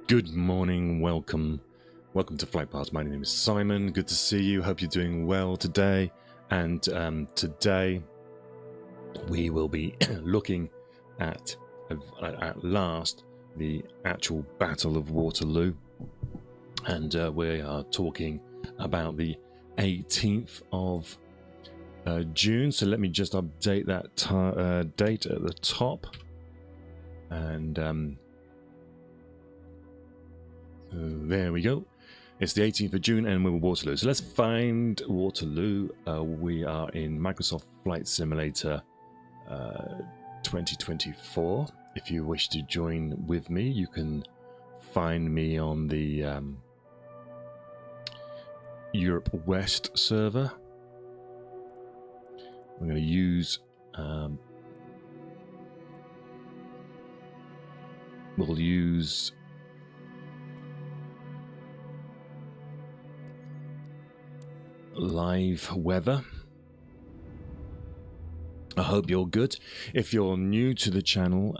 Good morning, welcome to Flight Paths. My name is Simon. Good to see you. Hope you're doing well today. And today we will be looking at last the actual Battle of Waterloo, and we are talking about the 18th of June. So let me just update that date at the top, and there we go. It's the 18th of June and we're in Waterloo. So let's find Waterloo. We are in Microsoft Flight Simulator 2024. If you wish to join with me, you can find me on the Europe West server. I'm going to use we'll use live weather. I hope you're good. If you're new to the channel,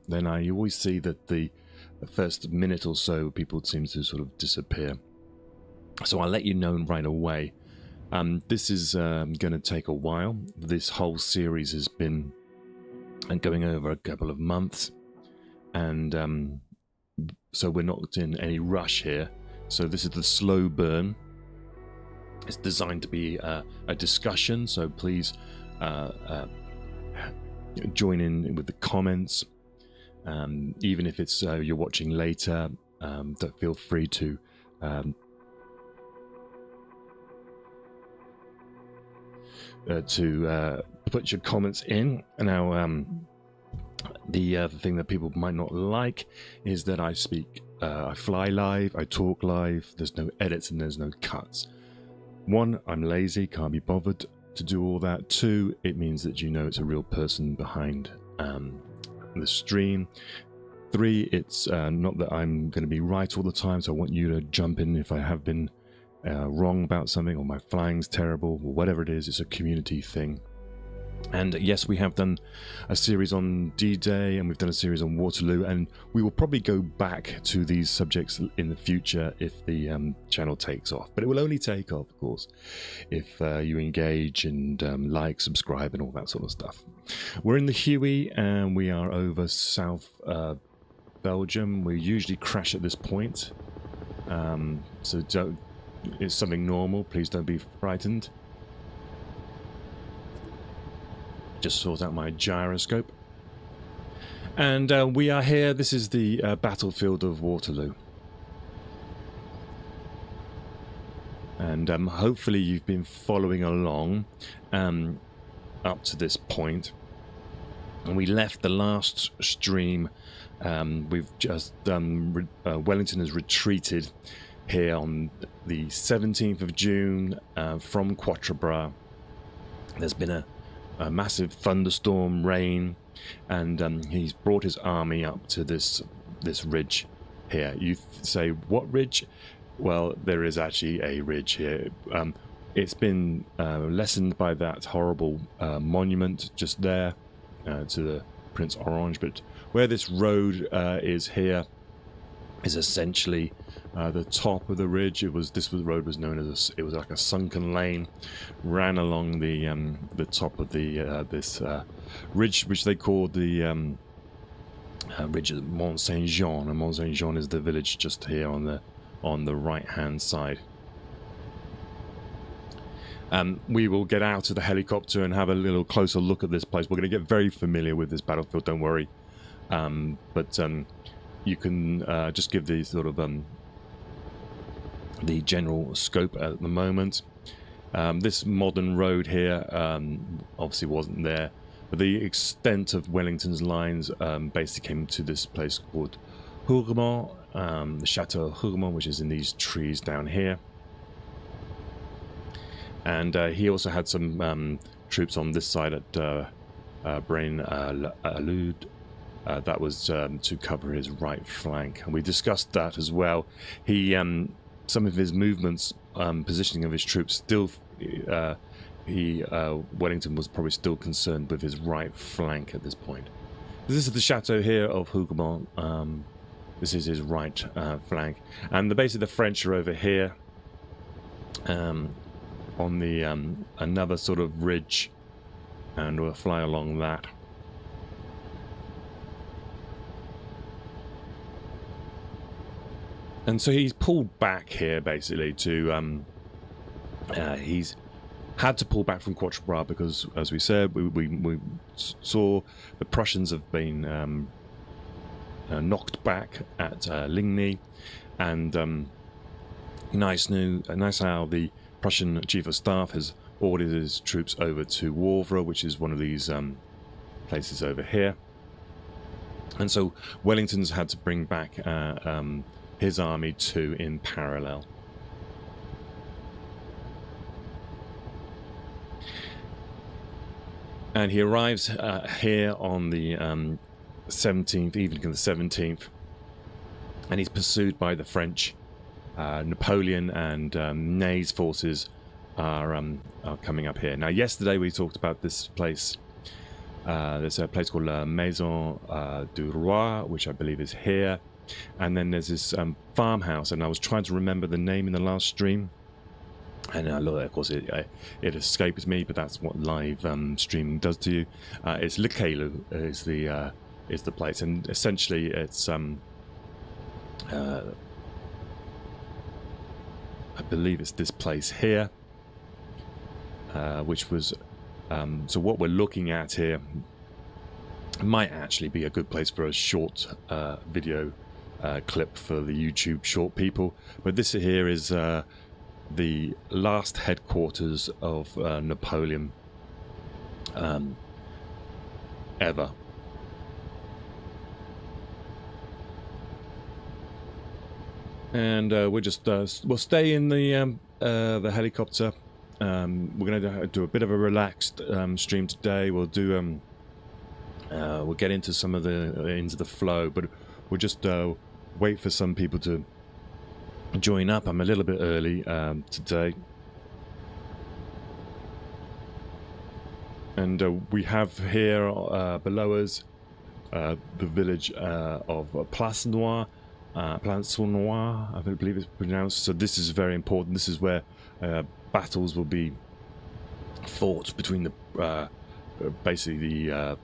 then I always see that the first minute or so people seem to sort of disappear. So I'll let you know right away. This is going to take a while. This whole series has been going over a couple of months, and so we're not in any rush here. So this is the slow burn. It's designed to be a discussion, so please join in with the comments. Even if it's you're watching later, feel free to put your comments in. Now, the other thing that people might not like is that I fly live, I talk live. There's no edits and there's no cuts. One, I'm lazy, can't be bothered to do all that. Two, it means that you know it's a real person behind the stream. Three, it's not that I'm going to be right all the time, so I want you to jump in if I have been wrong about something, or my flying's terrible, or whatever it is. It's a community thing. And yes, we have done a series on D-Day, and we've done a series on Waterloo, and we will probably go back to these subjects in the future if the channel takes off. But it will only take off, of course, if you engage and like, subscribe, and all that sort of stuff. We're in the Huey, and we are over South Belgium. We usually crash at this point, so it's something normal. Please don't be frightened. Just sort out my gyroscope. And we are here. This is the battlefield of Waterloo. And hopefully you've been following along up to this point. And we left the last stream. We've just Wellington has retreated here on the 17th of June from Quatre Bras. There's been a massive thunderstorm, rain, and he's brought his army up to this ridge here. You say, what ridge? Well, there is actually a ridge here. It's been lessened by that horrible monument just there to the Prince Orange, but where this road is here is essentially the top of the ridge. This road was known as it was like a sunken lane, ran along the top of the this ridge, which they called the ridge of Mont Saint Jean. And Mont Saint Jean is the village just here on the right hand side. We will get out of the helicopter and have a little closer look at this place. We're going to get very familiar with this battlefield, don't worry. But you can just give the sort of the general scope at the moment. This modern road here obviously wasn't there, but the extent of Wellington's lines basically came to this place called Hourgemont, the Chateau Hourgemont, which is in these trees down here. And he also had some troops on this side at Braine-l'Alleud. That was to cover his right flank, and we discussed that as well. He some of his movements, positioning of his troops, still Wellington was probably still concerned with his right flank at this point. This is the chateau here of Hourgemont, This is his right flank, and basically the French are over here on the another sort of ridge, and we'll fly along that. And so he's pulled back here basically to he's had to pull back from Quatre Bras because, as we said, we saw the Prussians have been knocked back at Ligny, and nice how the Prussian chief of staff has ordered his troops over to Wavre, which is one of these places over here. And so Wellington's had to bring back his army too in parallel. And he arrives here on the 17th, evening of the 17th, and he's pursued by the French. Napoleon and Ney's forces are coming up here. Now, yesterday we talked about this place. There's a place called La Maison du Roi, which I believe is here. And then there's this farmhouse, and I was trying to remember the name in the last stream. And of course, it escapes me, but that's what live streaming does to you. It's Le Caillou is the place, and essentially it's I believe it's this place here, which was so what we're looking at here might actually be a good place for a short video clip for the YouTube short people. But this here is the last headquarters of Napoleon ever. And we'll stay in the helicopter. We're going to do a bit of a relaxed stream today. We'll do we'll get into some of into the flow, but we'll just wait for some people to join up. I'm a little bit early today, and we have here below us the village of Place Noire, I believe it's pronounced. So this is very important. This is where battles will be fought between the basically the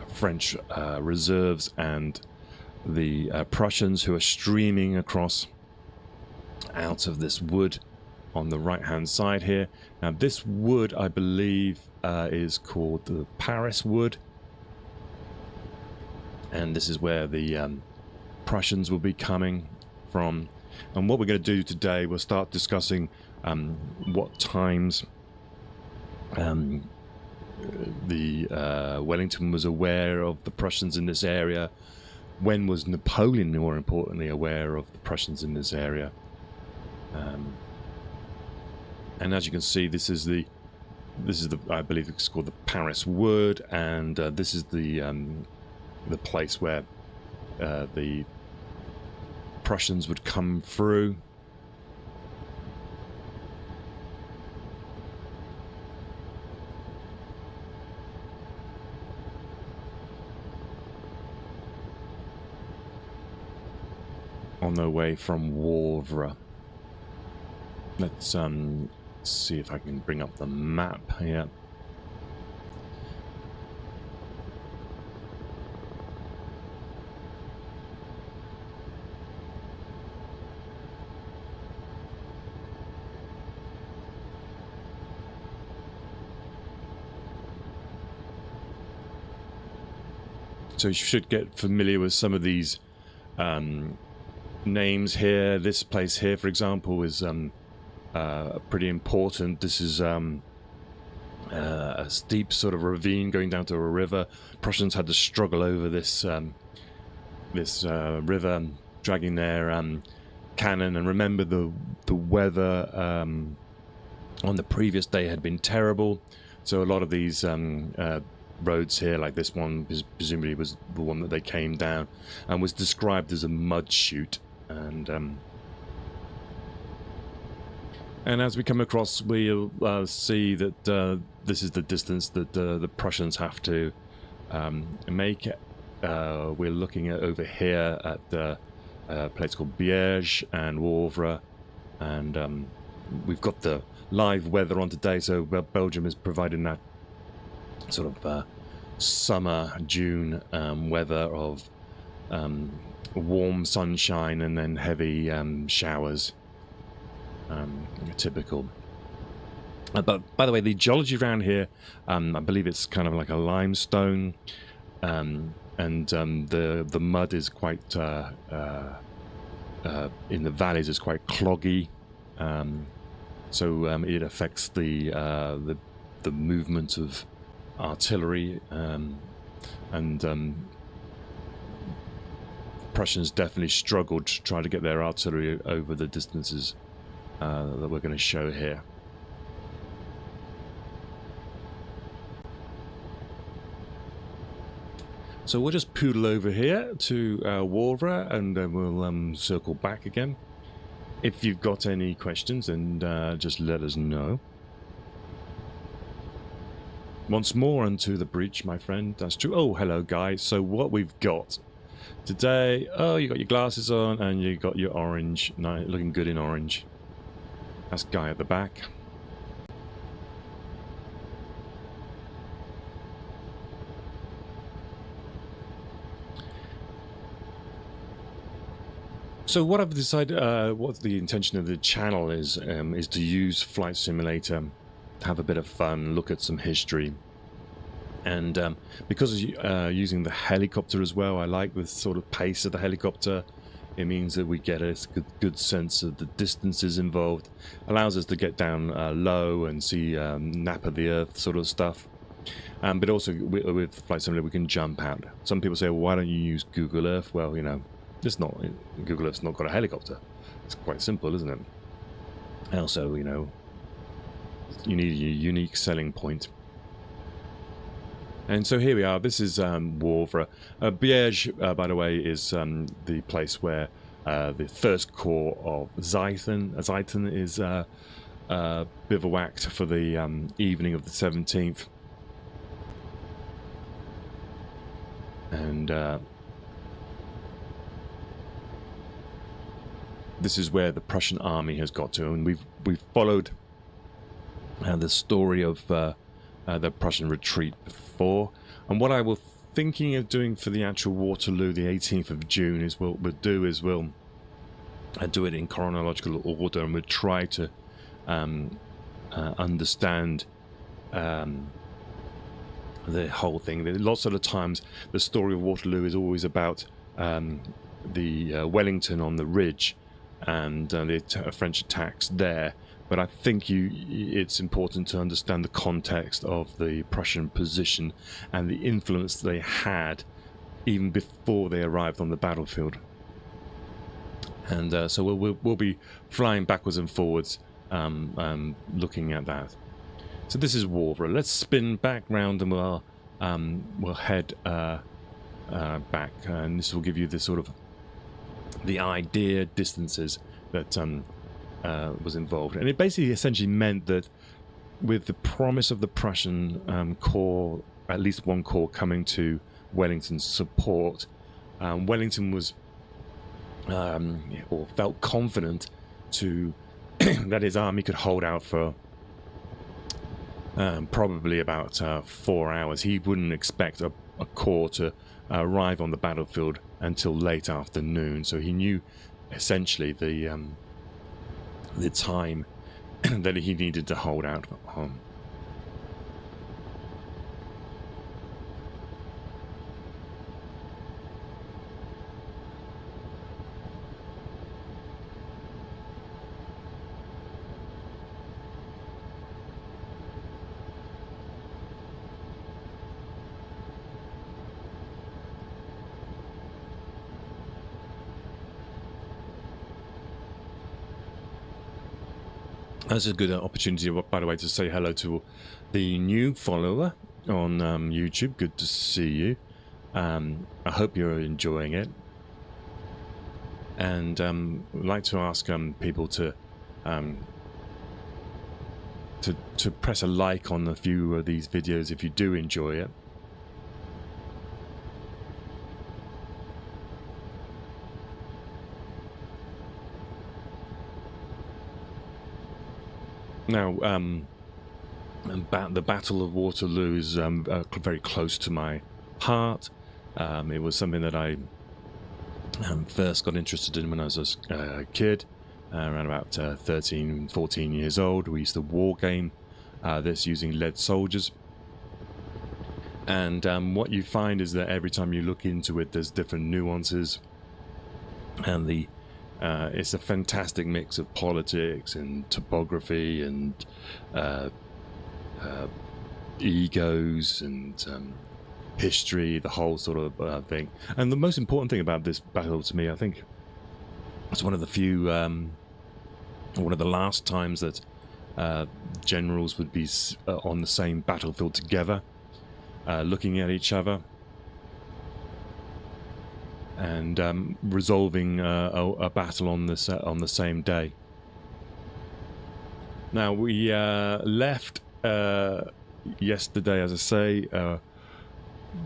French reserves and the Prussians, who are streaming across out of this wood on the right hand side here. Now this wood, I believe, is called the Paris wood, and this is where the Prussians will be coming from. And what we're going to do today, we'll start discussing what times the Wellington was aware of the Prussians in this area. When was Napoleon, more importantly, aware of the Prussians in this area? And as you can see, this is the I believe it's called the Paris Wood, and this is the place where the Prussians would come through. On their way from Wavre. Let's see if I can bring up the map here. So you should get familiar with some of these names here. This place here, for example, is pretty important. This is a steep sort of ravine going down to a river. Prussians had to struggle over this river, dragging their cannon. And remember, the weather on the previous day had been terrible, so a lot of these roads here, like this one, presumably was the one that they came down, and was described as a mud chute. And as we come across, we'll see that this is the distance that the Prussians have to make we're looking at over here at the place called Biège and Wavre, and we've got the live weather on today, so Belgium is providing that sort of summer June weather of warm sunshine and then heavy showers, typical. But by the way, the geology around here, I believe it's kind of like a limestone, and the mud is quite in the valleys is quite cloggy, so it affects the movement of artillery, and Prussians definitely struggled to try to get their artillery over the distances that we're going to show here. So we'll just poodle over here to Wavre, and we'll circle back again. If you've got any questions, then just let us know. Once more onto the breach, my friend. That's true. Oh, hello, guys. So what we've got today... Oh, you got your glasses on, and you got your orange. Nice, looking good in orange. That's Guy at the back. So what I've decided, what the intention of the channel is to use Flight Simulator, have a bit of fun, look at some history, and because using the helicopter as well, I like the sort of pace of the helicopter. It means that we get a good sense of the distances involved, allows us to get down low and see nap of the earth sort of stuff. But also with Flight Simulator, we can jump out. Some people say, well, why don't you use Google Earth? Well, you know, Google Earth's not got a helicopter. It's quite simple, isn't it? Also, you know, you need a unique selling point. And so here we are. This is Wavre. Biège, by the way, is the place where the first corps of Zieten is bivouacked for the evening of the 17th. And this is where the Prussian army has got to, and we've followed the story of the Prussian retreat before. And what I was thinking of doing for the actual Waterloo, the 18th of June, is we'll do it in chronological order, and we'll try to understand the whole thing. Lots of the times, the story of Waterloo is always about the Wellington on the ridge and the French attacks there. But I think it's important to understand the context of the Prussian position and the influence they had even before they arrived on the battlefield. And so we'll be flying backwards and forwards, looking at that. So this is Wavre. Let's spin back round and we'll head back, and this will give you the sort of the idea distances that was involved. And it basically essentially meant that with the promise of the Prussian corps, at least one corps coming to Wellington's support, Wellington was or felt confident to that his army could hold out for probably about 4 hours. He wouldn't expect a corps to arrive on the battlefield until late afternoon, so he knew essentially the time that he needed to hold out on. That's a good opportunity, by the way, to say hello to the new follower on YouTube. Good to see you. I hope you're enjoying it. And I'd like to ask people to press a like on a few of these videos if you do enjoy it. Now, the Battle of Waterloo is very close to my heart. It was something that I first got interested in when I was a kid, around about 13, 14 years old. We used to war game this using lead soldiers. And what you find is that every time you look into it, there's different nuances. And it's a fantastic mix of politics and topography and egos and history, the whole sort of thing. And the most important thing about this battle to me, I think, it's one of the few, one of the last times that generals would be on the same battlefield together, looking at each other and resolving a battle on the same day. Now, we left yesterday, as I say,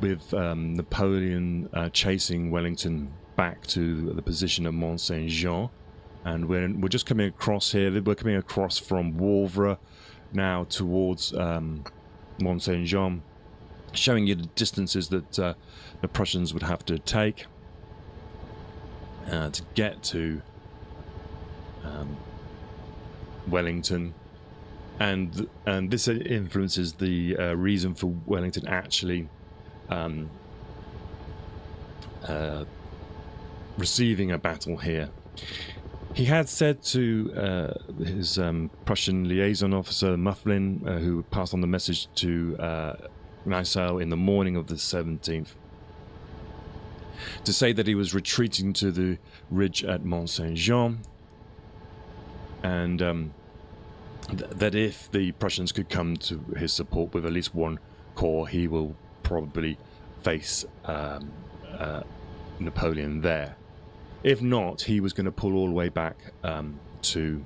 with Napoleon chasing Wellington back to the position of Mont Saint-Jean, and we're just coming across here. We're coming across from Wavre now towards Mont Saint-Jean, showing you the distances that the Prussians would have to take to get to Wellington, and this influences the reason for Wellington actually receiving a battle here. He had said to his Prussian liaison officer Mufflin, who passed on the message to Nassau in the morning of the 17th, to say that he was retreating to the ridge at Mont Saint-Jean, and that if the Prussians could come to his support with at least one corps, he will probably face Napoleon there. If not, he was going to pull all the way back to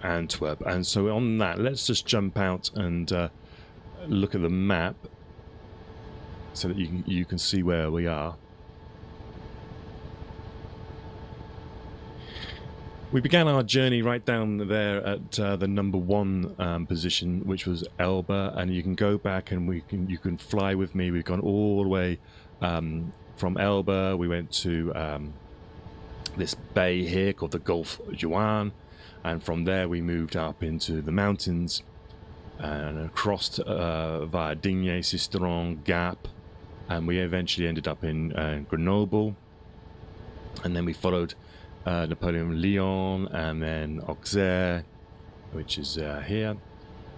Antwerp. And so on that, let's just jump out and look at the map so that you can see where we are. We began our journey right down there at the number 1 position, which was Elbe, and you can go back and you can fly with me. We've gone all the way from Elbe. We went to this bay here called the Gulf Juan, and from there we moved up into the mountains and across via Digne, Sisteron, Gap, and we eventually ended up in Grenoble, and then we followed Napoleon Lyon, and then Auxerre, which is here,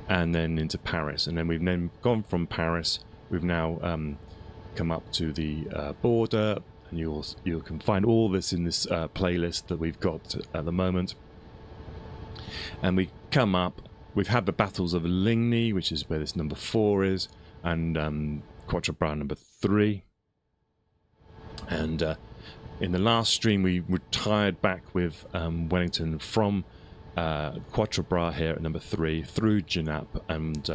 and then into Paris. And then we've then gone from Paris. We've now come up to the border, and you can find all this in this playlist that we've got at the moment. And we come up. We've had the battles of Ligny, which is where this number 4 is, and Quatre Bras number 3, and in the last stream, we retired back with Wellington from Quatre Bras here at number 3 through Genappe, and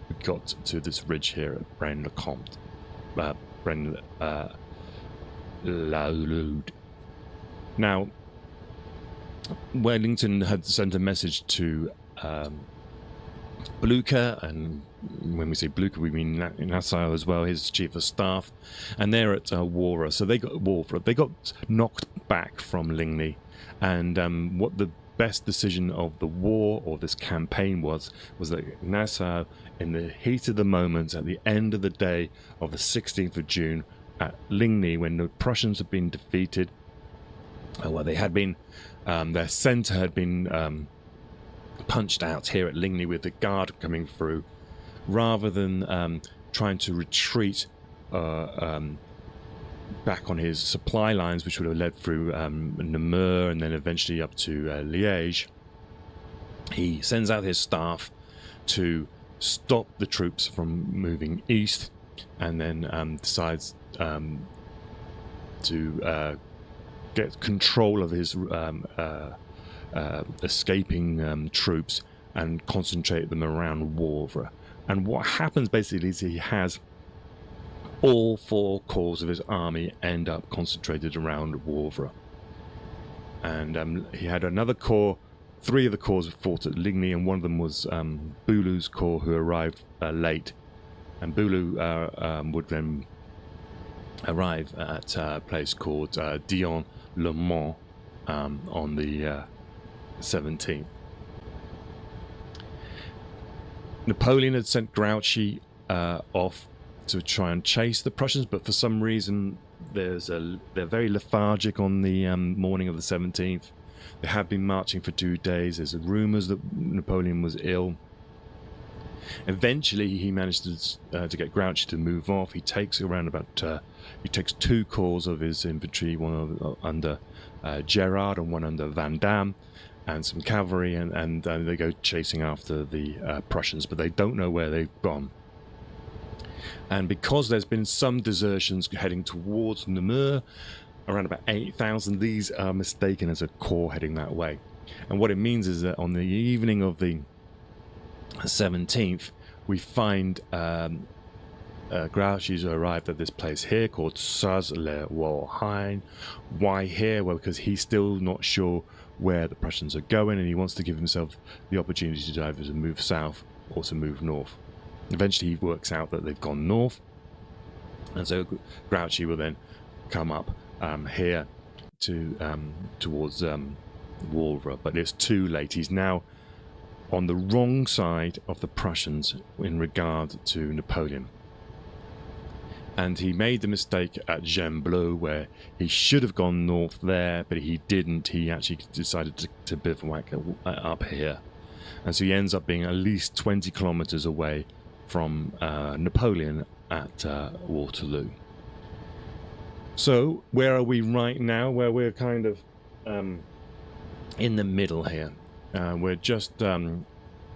we got to this ridge here at Braine-le-Comte. Braine-l'Alleud. Now, Wellington had sent a message to Blucher, and when we say Blucher, we mean Nassau as well, his chief of staff, and they're at Wavre. So they got knocked back from Ligny, and what the best decision of the war or this campaign was that Nassau, in the heat of the moment, at the end of the day of the 16th of June at Ligny, when the Prussians had been defeated, well, they had been, their centre had been punched out here at Ligny with the guard coming through, rather than trying to retreat back on his supply lines, which would have led through Namur and then eventually up to Liège. He sends out his staff to stop the troops from moving east, and then decides to get control of his escaping troops and concentrate them around Wavre. And what happens basically is he has all 4 corps of his army end up concentrated around Wavre. and he had another corps. 3 of the corps fought at Ligny, and one of them was Boulou's corps, who arrived late. And Boulou would then arrive at a place called Dion-le-Mont on the 17th. Napoleon had sent Grouchy off to try and chase the Prussians, but for some reason they're very lethargic on the morning of the 17th. They have been marching for 2 days. There's rumours that Napoleon was ill. Eventually, he managed to get Grouchy to move off. He takes around about he takes 2 corps of his infantry, one under Gerard and one under Van Damme, and some cavalry, and they go chasing after the Prussians, but they don't know where they've gone. And because there's been some desertions heading towards Namur, around about 8,000, these are mistaken as a corps heading that way. And what it means is that on the evening of the 17th, we find Grouchy's arrived at this place here called Saz-le-Walhain. Why here? Well, because he's still not sure where the Prussians are going, and he wants to give himself the opportunity to either move south or to move north. Eventually he works out that they've gone north, and so Grouchy will then come up here to towards Wavre, but it's too late. He's now on the wrong side of the Prussians in regard to Napoleon. And he made the mistake at Gembloux, where he should have gone north there, but he didn't. He actually decided to bivouac up here. And so he ends up being at least 20 kilometers away from Napoleon at Waterloo. So where are we right now? Well, we're kind of in the middle here. We're just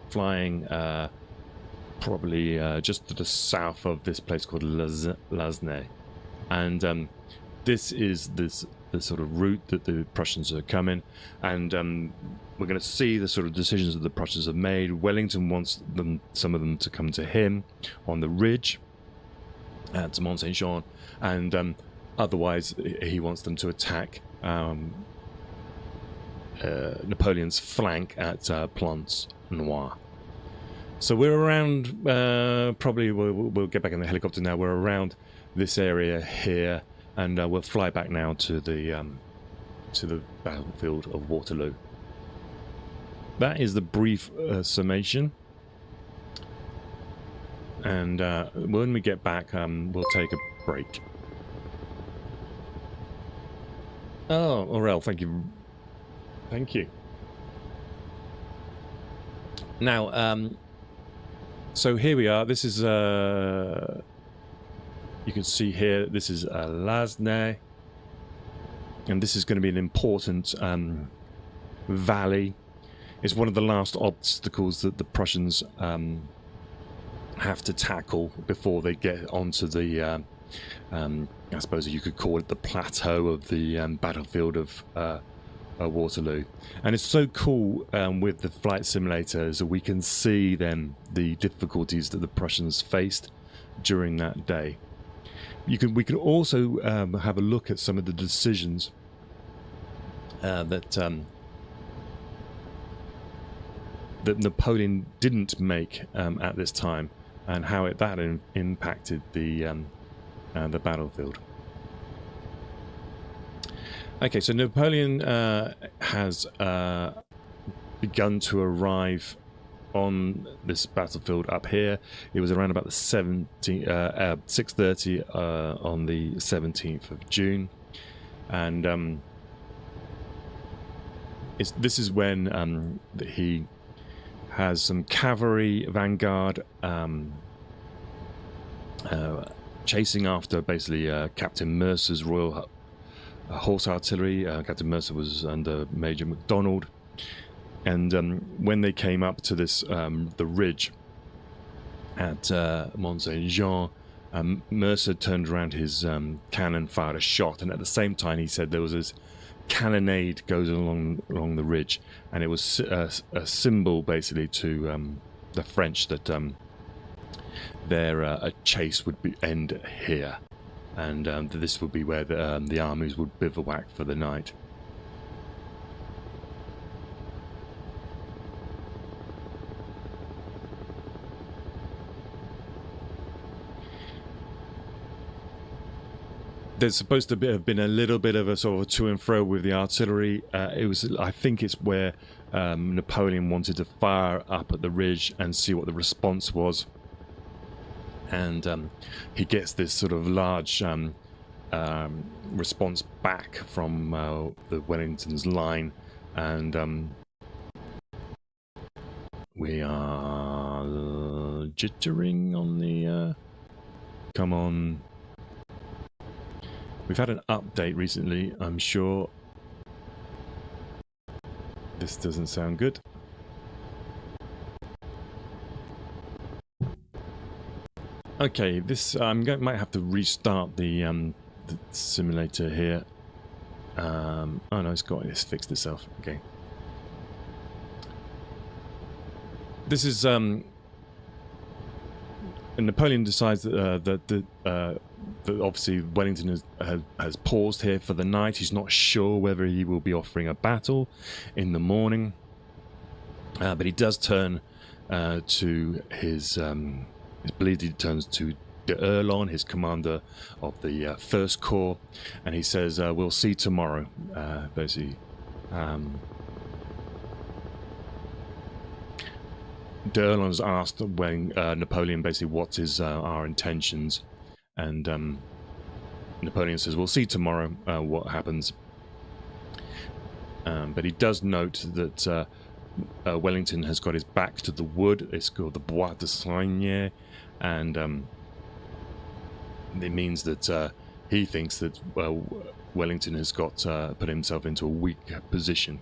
flying probably just to the south of this place called Lasnay, and this is the sort of route that the Prussians are coming, and we're going to see the sort of decisions that the Prussians have made. Wellington wants some of them to come to him on the ridge at Mont Saint Jean, and otherwise he wants them to attack Napoleon's flank at Plance Noir. So we're around, probably we'll get back in the helicopter now. We're around this area here, and we'll fly back now to the battlefield of Waterloo. That is the brief summation, and when we get back, we'll take a break. Oh, Aurel, thank you. Thank you. Now, so here we are. This is, you can see here, this is Lasnay. And this is going to be an important valley. It's one of the last obstacles that the Prussians have to tackle before they get onto the, I suppose you could call it the plateau of the battlefield of Waterloo. And it's so cool with the flight simulators that we can see then the difficulties that the Prussians faced during that day. We can also have a look at some of the decisions that Napoleon didn't make at this time, and how that impacted the battlefield. Okay, so Napoleon has begun to arrive on this battlefield up here. It was around about the 6:30 on the 17th of June, and this is when he has some cavalry vanguard chasing after basically Captain Mercer's Royal Horse Artillery. Captain Mercer was under Major MacDonald, and when they came up to this the ridge at Mont Saint Jean, Mercer turned around his cannon, fired a shot, and at the same time he said there was this cannonade goes along the ridge, and it was a symbol basically to the French that their a chase would end here, and this would be where the armies would bivouac for the night. there's supposed to have been a little bit of a sort of a to and fro with the artillery. It was, I think it's where Napoleon wanted to fire up at the ridge and see what the response was. And he gets this sort of large response back from the Wellington's line, and we are jittering on the... come on. We've had an update recently, I'm sure. This doesn't sound good. Okay, this might have to restart the simulator here. Oh no, it's fixed itself. Okay. This is Napoleon decides that obviously Wellington has paused here for the night. He's not sure whether he will be offering a battle in the morning, but he does turn to his. It's believed he turns to d'Erlon, his commander of the First Corps, and he says, "We'll see tomorrow." Basically. D'Erlon has asked when Napoleon basically what is our intentions, and Napoleon says we'll see tomorrow what happens. But he does note that Wellington has got his back to the wood. It's called the Bois de Seigne, and it means that he thinks that Wellington has got put himself into a weak position.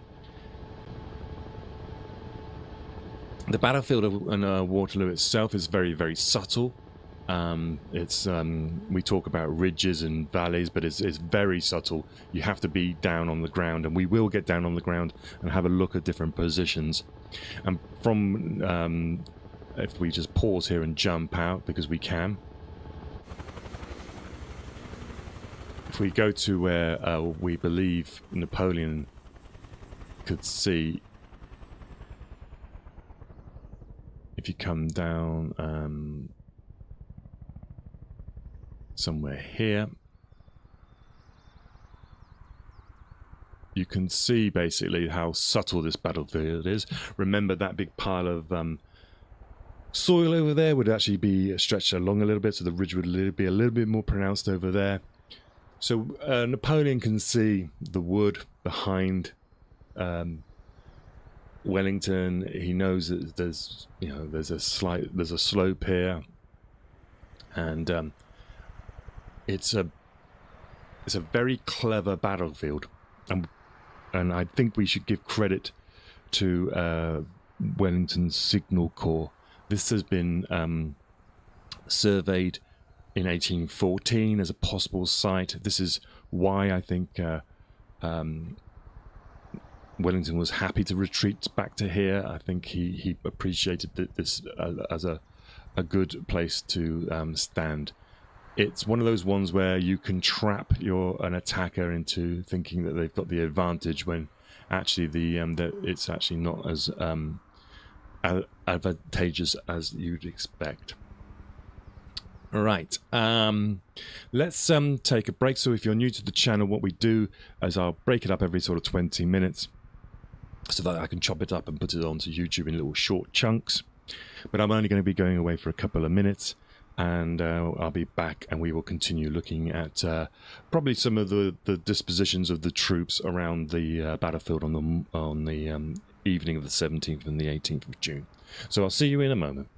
The battlefield of Waterloo itself is very, very subtle. We talk about ridges and valleys, but it's very subtle. You have to be down on the ground, and we will get down on the ground and have a look at different positions. And from if we just pause here and jump out, because we can. If we go to where we believe Napoleon could see. If you come down somewhere here, you can see basically how subtle this battlefield is. Remember that big pile of soil over there would actually be stretched along a little bit, so the ridge would be a little bit more pronounced over there. So Napoleon can see the wood behind Wellington. He knows that there's a slope here, and it's a very clever battlefield, and I think we should give credit to Wellington's Signal Corps. This has been surveyed in 1814 as a possible site. This is why I think Wellington was happy to retreat back to here. I think he appreciated this as a good place to stand. It's one of those ones where you can trap an attacker into thinking that they've got the advantage when actually it's actually not as advantageous as you'd expect. All right, let's take a break. So if you're new to the channel, what we do is I'll break it up every sort of 20 minutes so that I can chop it up and put it onto YouTube in little short chunks. But I'm only going to be going away for a couple of minutes, and I'll be back, and we will continue looking at probably some of the dispositions of the troops around the battlefield on the evening of the 17th and the 18th of June. So I'll see you in a moment.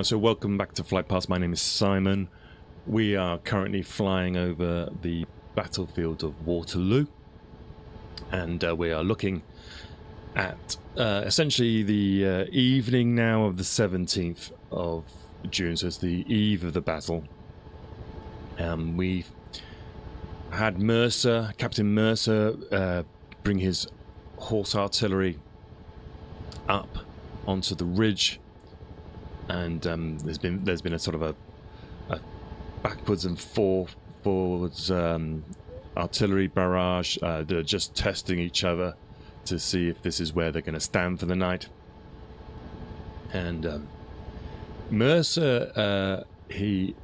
So welcome back to Flight Path. My name is Simon. We are currently flying over the battlefield of Waterloo, and we are looking at essentially the evening now of the 17th of June, so it's the eve of the battle. We've had Captain Mercer, bring his horse artillery up onto the ridge, and there's been a sort of a backwards and forwards artillery barrage. They're just testing each other to see if this is where they're going to stand for the night. And Mercer, he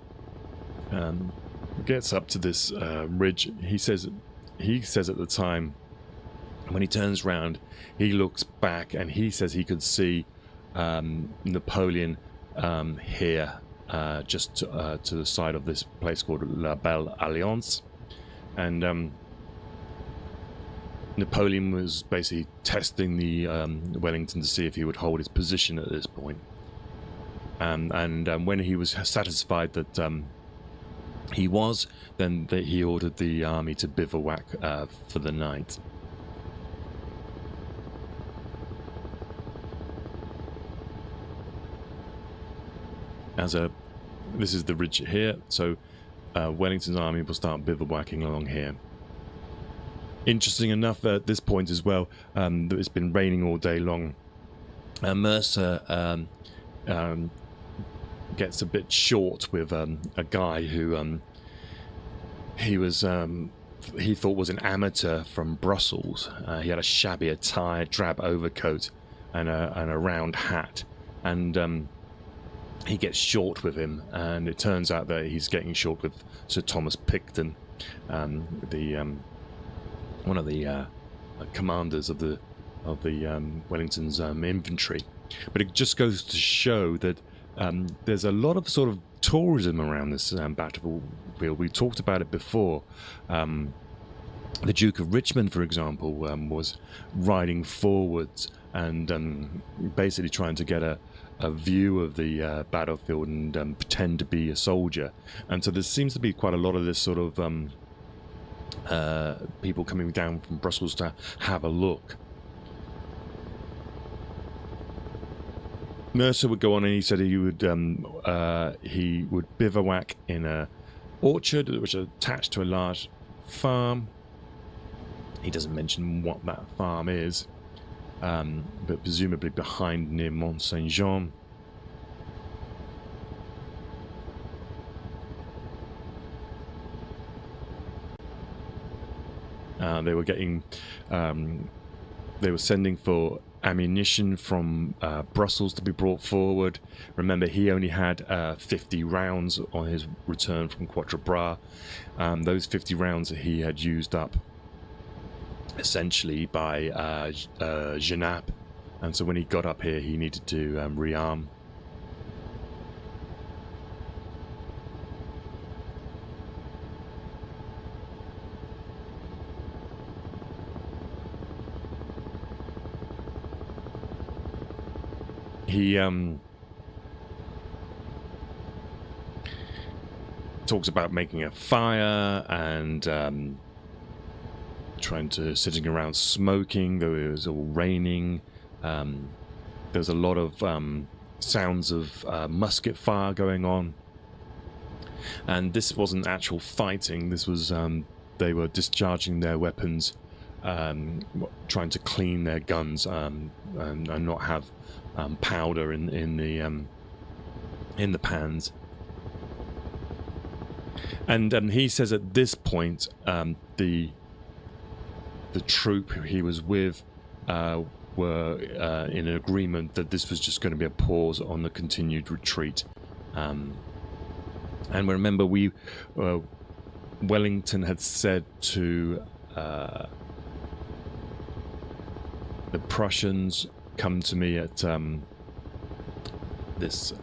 gets up to this ridge. He says at the time, when he turns round, he looks back and he says he could see Napoleon here, just to the side of this place called La Belle Alliance. And Napoleon was basically testing the Wellington to see if he would hold his position at this point. And when he was satisfied that he was, then he ordered the army to bivouac for the night. This is the ridge here, so Wellington's army will start bivouacking along here. Interesting enough, at this point as well, that it's been raining all day long. Mercer gets a bit short with a guy who he thought was an amateur from Brussels. He had a shabby attire, drab overcoat, and a round hat, and he gets short with him, and it turns out that he's getting short with Sir Thomas Picton, one of the commanders of the Wellington's infantry. But it just goes to show that there's a lot of sort of tourism around this battlefield. We talked about it before. The Duke of Richmond, for example, was riding forwards and basically trying to get a view of the battlefield and pretend to be a soldier. And so there seems to be quite a lot of this sort of people coming down from Brussels to have a look. Mercer would go on and he said he would bivouac in a orchard which is attached to a large farm. He doesn't mention what that farm is, but presumably behind near Mont Saint-Jean. They were getting, they were sending for ammunition from Brussels to be brought forward. Remember, he only had 50 rounds on his return from Quatre Bras. Those 50 rounds that he had used up essentially by Genappe, and so when he got up here he needed to rearm. He talks about making a fire and sitting around smoking, though it was all raining. There was a lot of sounds of musket fire going on, and this wasn't actual fighting. This was they were discharging their weapons, trying to clean their guns and not have powder in the pans. And he says at this point the troop he was with were in agreement that this was just going to be a pause on the continued retreat. And remember, Wellington had said to the Prussians, come to me at this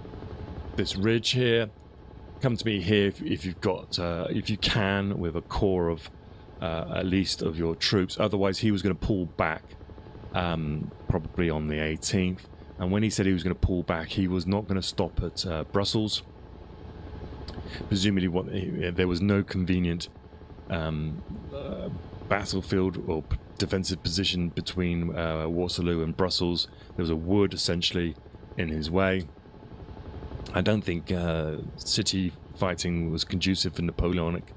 ridge here. Come to me here if you've got, if you can, with a corps of at least of your troops. Otherwise, he was going to pull back, probably on the 18th, And when he said he was going to pull back, he was not going to stop at Brussels. Presumably, there was no convenient battlefield or defensive position between Waterloo and Brussels. There was a wood essentially in his way. I don't think city fighting was conducive for Napoleonic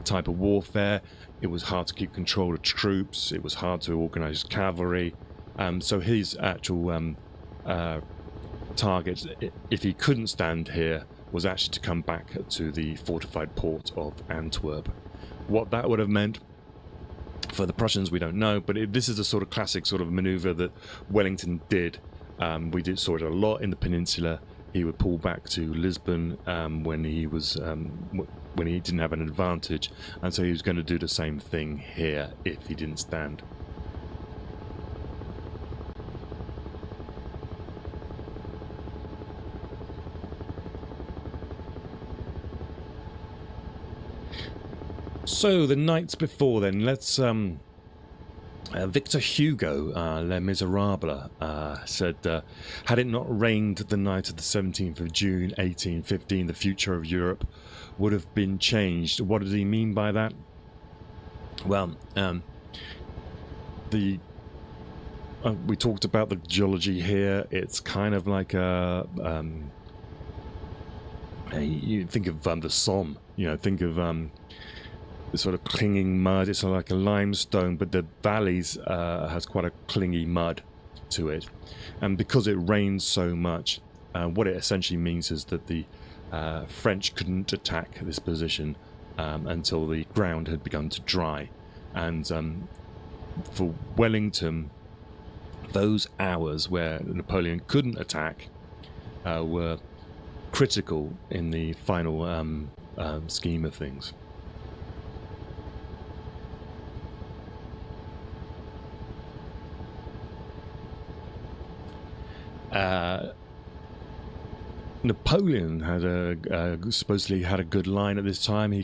type of warfare. It was hard to keep control of troops. It was hard to organize cavalry. So his actual target, if he couldn't stand here, was actually to come back to the fortified port of Antwerp. What that would have meant for the Prussians, we don't know, but this is a sort of classic sort of maneuver that Wellington did. Saw it a lot in the peninsula. He would pull back to Lisbon when he didn't have an advantage, and so he was going to do the same thing here if he didn't stand. So the nights before then, let's Victor Hugo, Les Miserables, said, had it not rained the night of the 17th of June 1815, the future of Europe would have been changed. What did he mean by that? Well, we talked about the geology here. It's kind of like you think of the Somme, think of the sort of clinging mud. It's like a limestone, but the valleys has quite a clingy mud to it. And because it rains so much, what it essentially means is that the French couldn't attack this position until the ground had begun to dry. And for Wellington, those hours where Napoleon couldn't attack were critical in the final scheme of things. Napoleon had supposedly had a good line at this time. He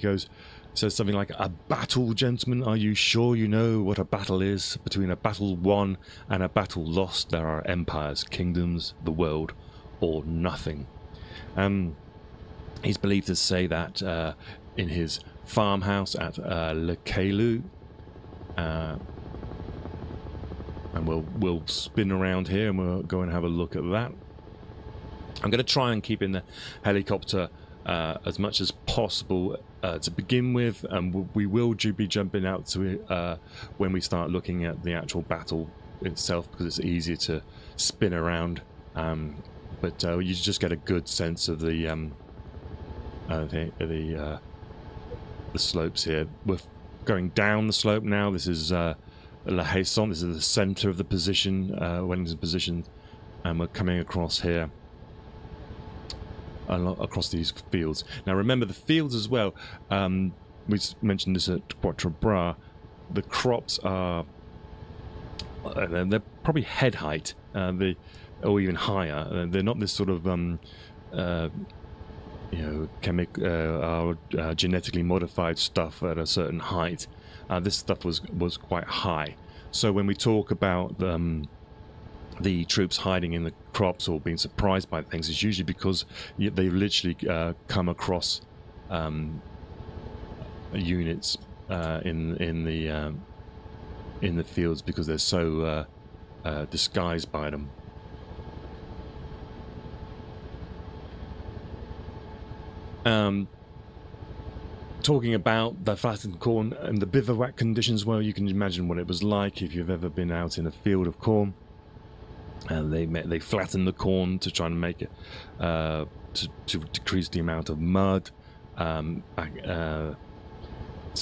says something like, "A battle, gentlemen, are you sure you know what a battle is? Between a battle won and a battle lost, there are empires, kingdoms, the world, or nothing." He's believed to say that in his farmhouse at Le Caillou. And we'll spin around here and we'll go and have a look at that. I'm going to try and keep in the helicopter as much as possible to begin with, and we will be jumping out to it when we start looking at the actual battle itself, because it's easier to spin around. But you just get a good sense of the slopes here. We're going down the slope now. This is La Haison. This is the centre of the position, Wellington's position, and we're coming across here, across these fields. Now remember the fields as well. We mentioned this at Quatre Bras. The crops are they're probably head height, or even higher. They're not this sort of genetically modified stuff at a certain height. This stuff was quite high. So when we talk about the troops hiding in the crops or being surprised by things, it's usually because they literally come across units in the fields because they're so disguised by them. Talking about the flattened corn and the bivouac conditions, well, you can imagine what it was like if you've ever been out in a field of corn. And they flatten the corn to try and make it to decrease the amount of mud. So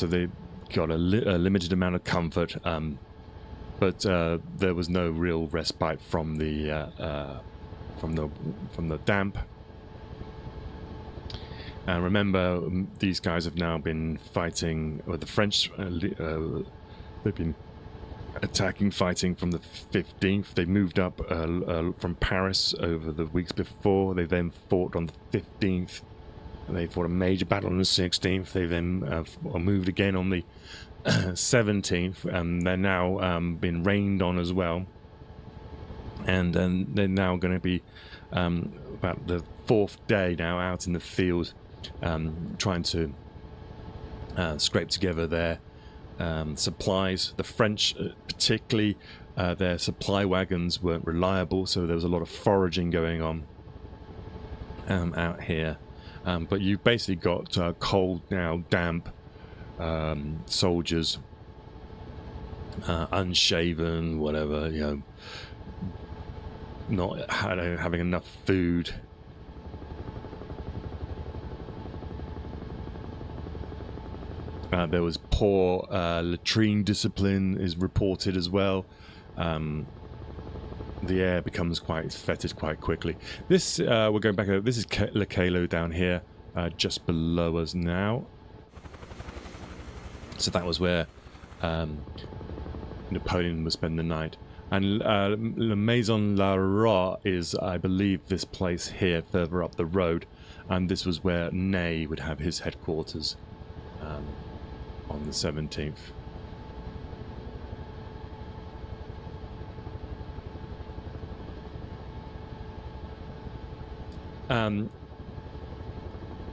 they got a limited amount of comfort, but there was no real respite from the damp. Remember, these guys have now been fighting, or the French, they've been fighting from the 15th. They moved up from Paris over the weeks before. They then fought on the 15th. And they fought a major battle on the 16th. They then moved again on the 17th. And they're now been rained on as well. And then they're now going to be about the 4th day now out in the field, trying to scrape together their supplies. The French, particularly, their supply wagons weren't reliable, so there was a lot of foraging going on out here. But you've basically got cold now, damp soldiers, unshaven, whatever, you know, not having enough food. There was poor latrine discipline is reported as well. The air becomes quite fetid quite quickly. This, we're going back over, this is Le Calo down here, just below us now. So that was where Napoleon would spend the night. And La Maison La Roi is, I believe, this place here, further up the road. And this was where Ney would have his headquarters on the 17th.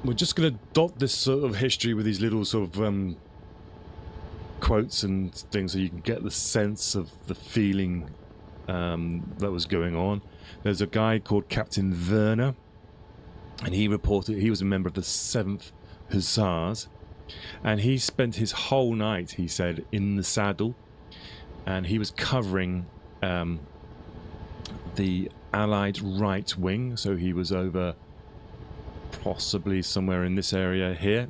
We're just going to dot this sort of history with these little sort of quotes and things so you can get the sense of the feeling that was going on. There's a guy called Captain Werner, and he reported he was a member of the 7th Hussars, and he spent his whole night, he said, in the saddle, and he was covering the Allied right wing, so he was over possibly somewhere in this area here.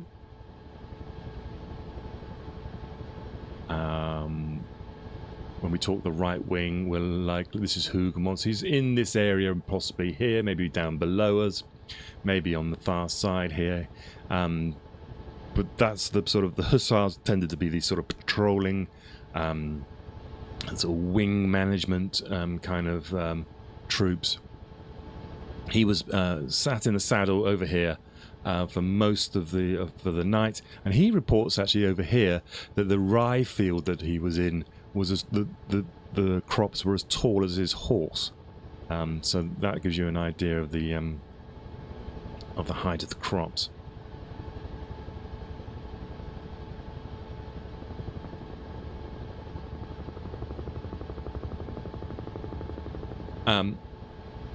When we talk the right wing, we're like, this is Huguenots. He's in this area, possibly here, maybe down below us, maybe on the far side here. But that's the sort of, the Hussars tended to be these sort of patrolling, sort of wing management kind of troops. He was sat in the saddle over here for most of the night, and he reports actually over here that the rye field that he was in was as the crops were as tall as his horse. So that gives you an idea of the height of the crops.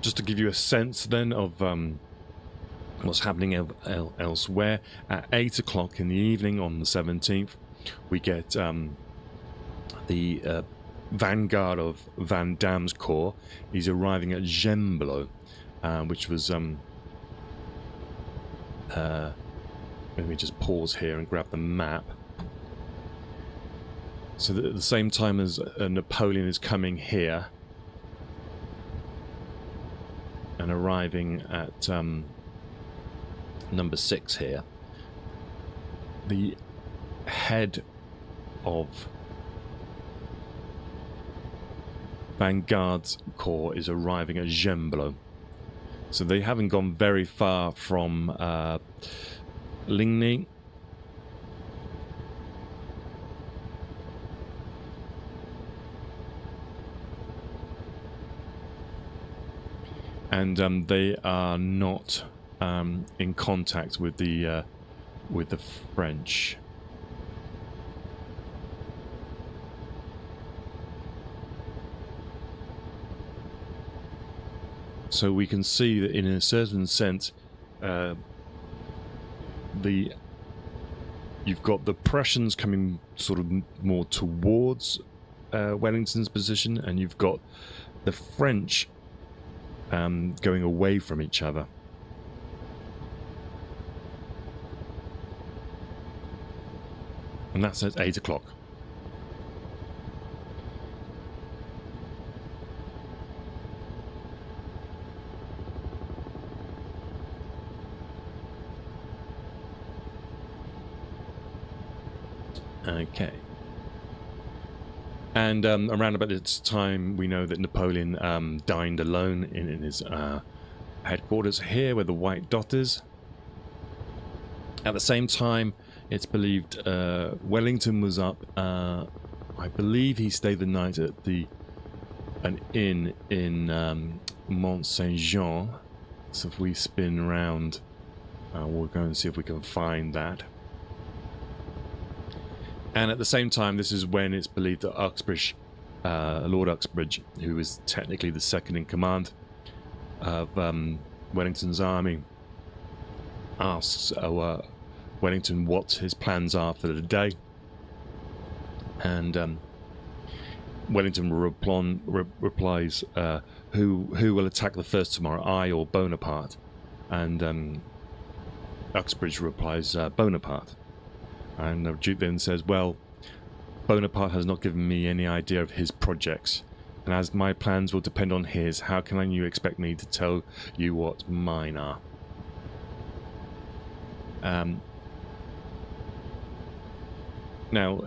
Just to give you a sense then of what's happening elsewhere, at 8 o'clock in the evening on the 17th, we get the vanguard of Van Damme's corps. He's arriving at Gembloux, which was... let me just pause here and grab the map. So at the same time as Napoleon is coming here, and arriving at number 6 here, the head of Vanguard's corps is arriving at Gembloux. So they haven't gone very far from Ligny. And they are not in contact with the French. So we can see that in a certain sense, you've got the Prussians coming sort of more towards Wellington's position, and you've got the French going away from each other. And that's at 8 o'clock. Okay. And around about this time, we know that Napoleon dined alone in his headquarters here, where the white dot is. At the same time, it's believed Wellington was up. I believe he stayed the night at the an inn in Mont Saint Jean. So if we spin around, we'll go and see if we can find that. And at the same time, this is when it's believed that Uxbridge, Lord Uxbridge, who is technically the second in command of Wellington's army, asks Wellington what his plans are for the day. And Wellington replies, who will attack the first tomorrow, I or Bonaparte? And Uxbridge replies, Bonaparte. And the Duke then says, well, Bonaparte has not given me any idea of his projects, and as my plans will depend on his, how can you expect me to tell you what mine are? Now,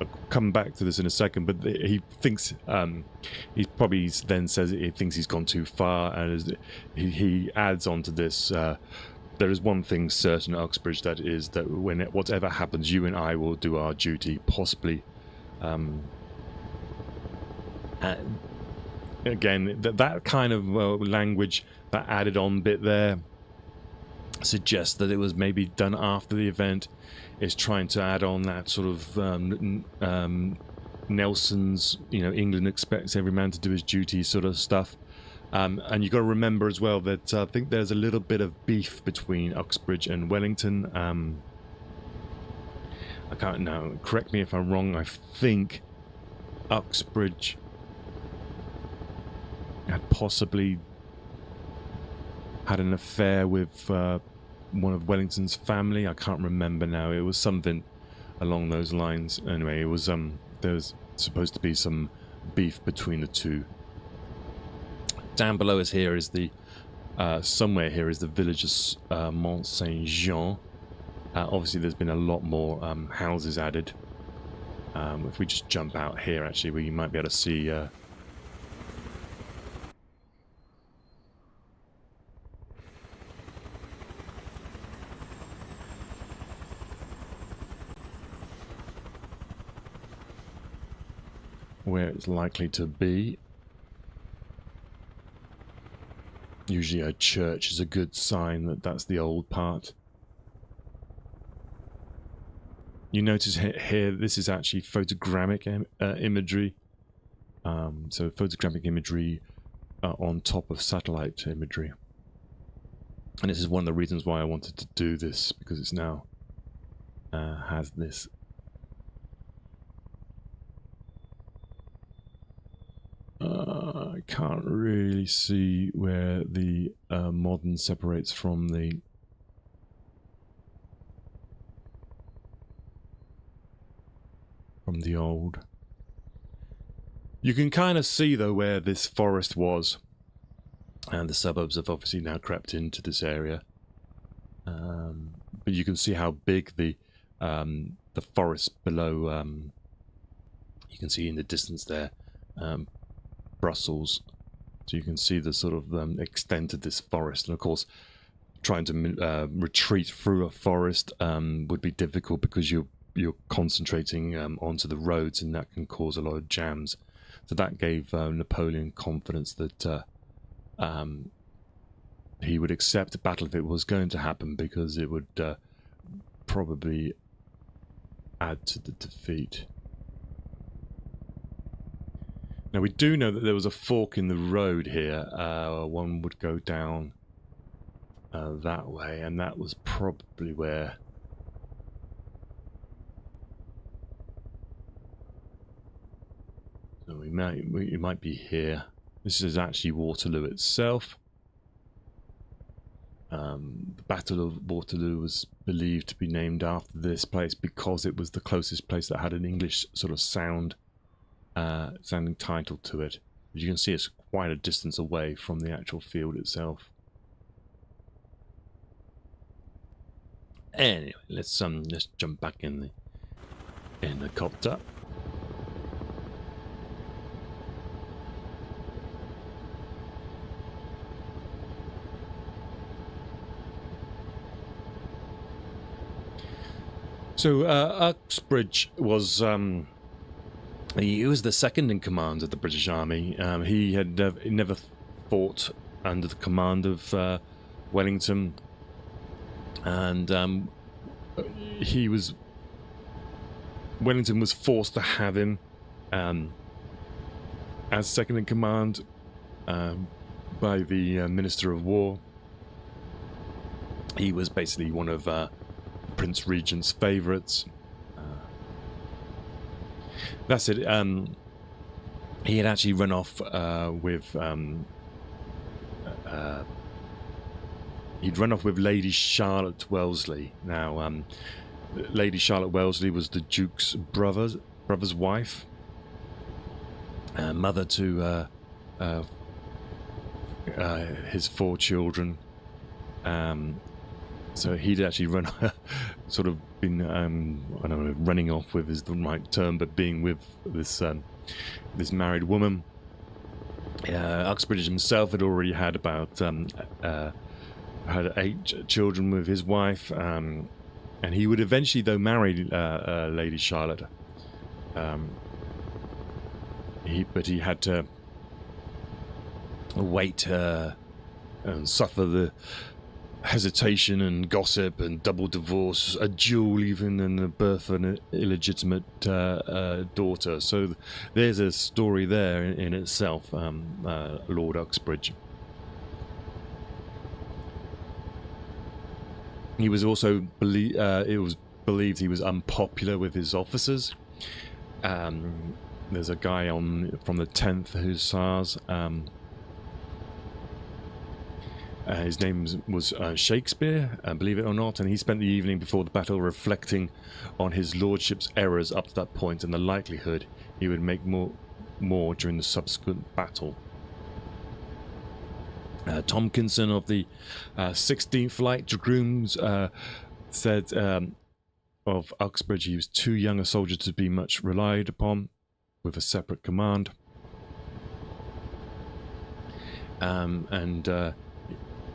I'll come back to this in a second, but he thinks, he probably then says he thinks he's gone too far, and he adds on to this, there is one thing certain, Uxbridge, that is that whatever happens, you and I will do our duty, possibly. Again, that kind of language, that added on bit there, suggests that it was maybe done after the event. It's trying to add on that sort of Nelson's, England expects every man to do his duty sort of stuff. And you've got to remember as well that I think there's a little bit of beef between Uxbridge and Wellington. I can't know. Correct me if I'm wrong. I think Uxbridge had possibly had an affair with one of Wellington's family. I can't remember now. It was something along those lines. Anyway, it was there was supposed to be some beef between the two. Down below us here is the somewhere here is the village of Mont Saint Jean. Obviously, there's been a lot more houses added. If we just jump out here, actually, we might be able to see. Where it's likely to be. Usually a church is a good sign that that's the old part. You notice here, this is actually photogrammic imagery. So photogrammic imagery on top of satellite imagery. And this is one of the reasons why I wanted to do this, because it's now has this. I can't really see where the modern separates from the old. You can kind of see though where this forest was, and the suburbs have obviously now crept into this area. But you can see how big the forest below. You can see in the distance there. Brussels, so you can see the sort of extent of this forest, and of course trying to retreat through a forest would be difficult because you're concentrating onto the roads, and that can cause a lot of jams. So that gave Napoleon confidence that he would accept a battle if it was going to happen, because it would probably add to the defeat. Now, we do know that there was a fork in the road here. One would go down that way, and that was probably where... So we might be here. This is actually Waterloo itself. The Battle of Waterloo was believed to be named after this place because it was the closest place that had an English sort of sounding title to it. As you can see, it's quite a distance away from the actual field itself. Anyway, let's jump back in the copter. So Uxbridge was He was the second in command of the British Army. He had never fought under the command of Wellington, and Wellington was forced to have him as second in command by the Minister of War. He was basically one of Prince Regent's favourites. That's it. He had actually run off with Lady Charlotte Wellesley. Now, Lady Charlotte Wellesley was the Duke's brother's wife, mother to his 4 children. So he'd actually sort of been, I don't know, running off with is the right term, but being with this married woman. Uxbridge himself had already had about had 8 children with his wife, and he would eventually, though, marry Lady Charlotte. But he had to wait and suffer the hesitation and gossip and double divorce, a duel even, and the birth of an illegitimate daughter. So there's a story there in itself, Lord Uxbridge. He was also it was believed he was unpopular with his officers. There's a guy from the 10th Hussars. His name was Shakespeare, believe it or not, and he spent the evening before the battle reflecting on his lordship's errors up to that point and the likelihood he would make more during the subsequent battle. Tompkinson of the 16th Light Dragoons said of Uxbridge, he was too young a soldier to be much relied upon with a separate command.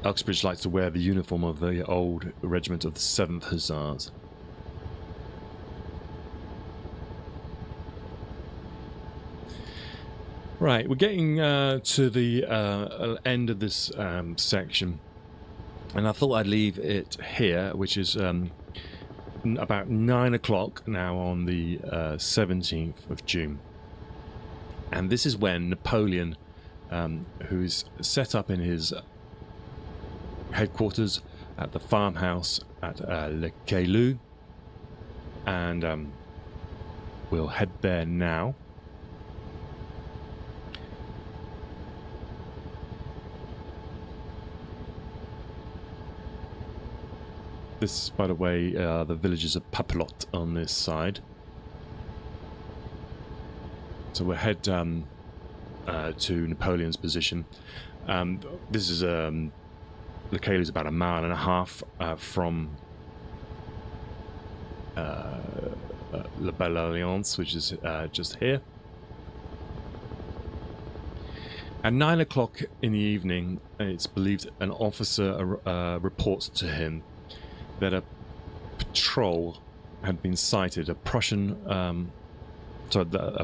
Uxbridge likes to wear the uniform of the old regiment of the 7th Hussars. Right, we're getting to the end of this section, and I thought I'd leave it here, which is about 9 o'clock now on the 17th of June. And this is when Napoleon, who's set up in his headquarters at the farmhouse at Le Caillou, and we'll head there now. This is, by the way, the villages of Papelotte on this side. So we'll head to Napoleon's position. This is Le Caillou is about 1.5 miles from La Belle Alliance, which is just here. At 9 o'clock in the evening, it's believed an officer reports to him that a patrol had been sighted. A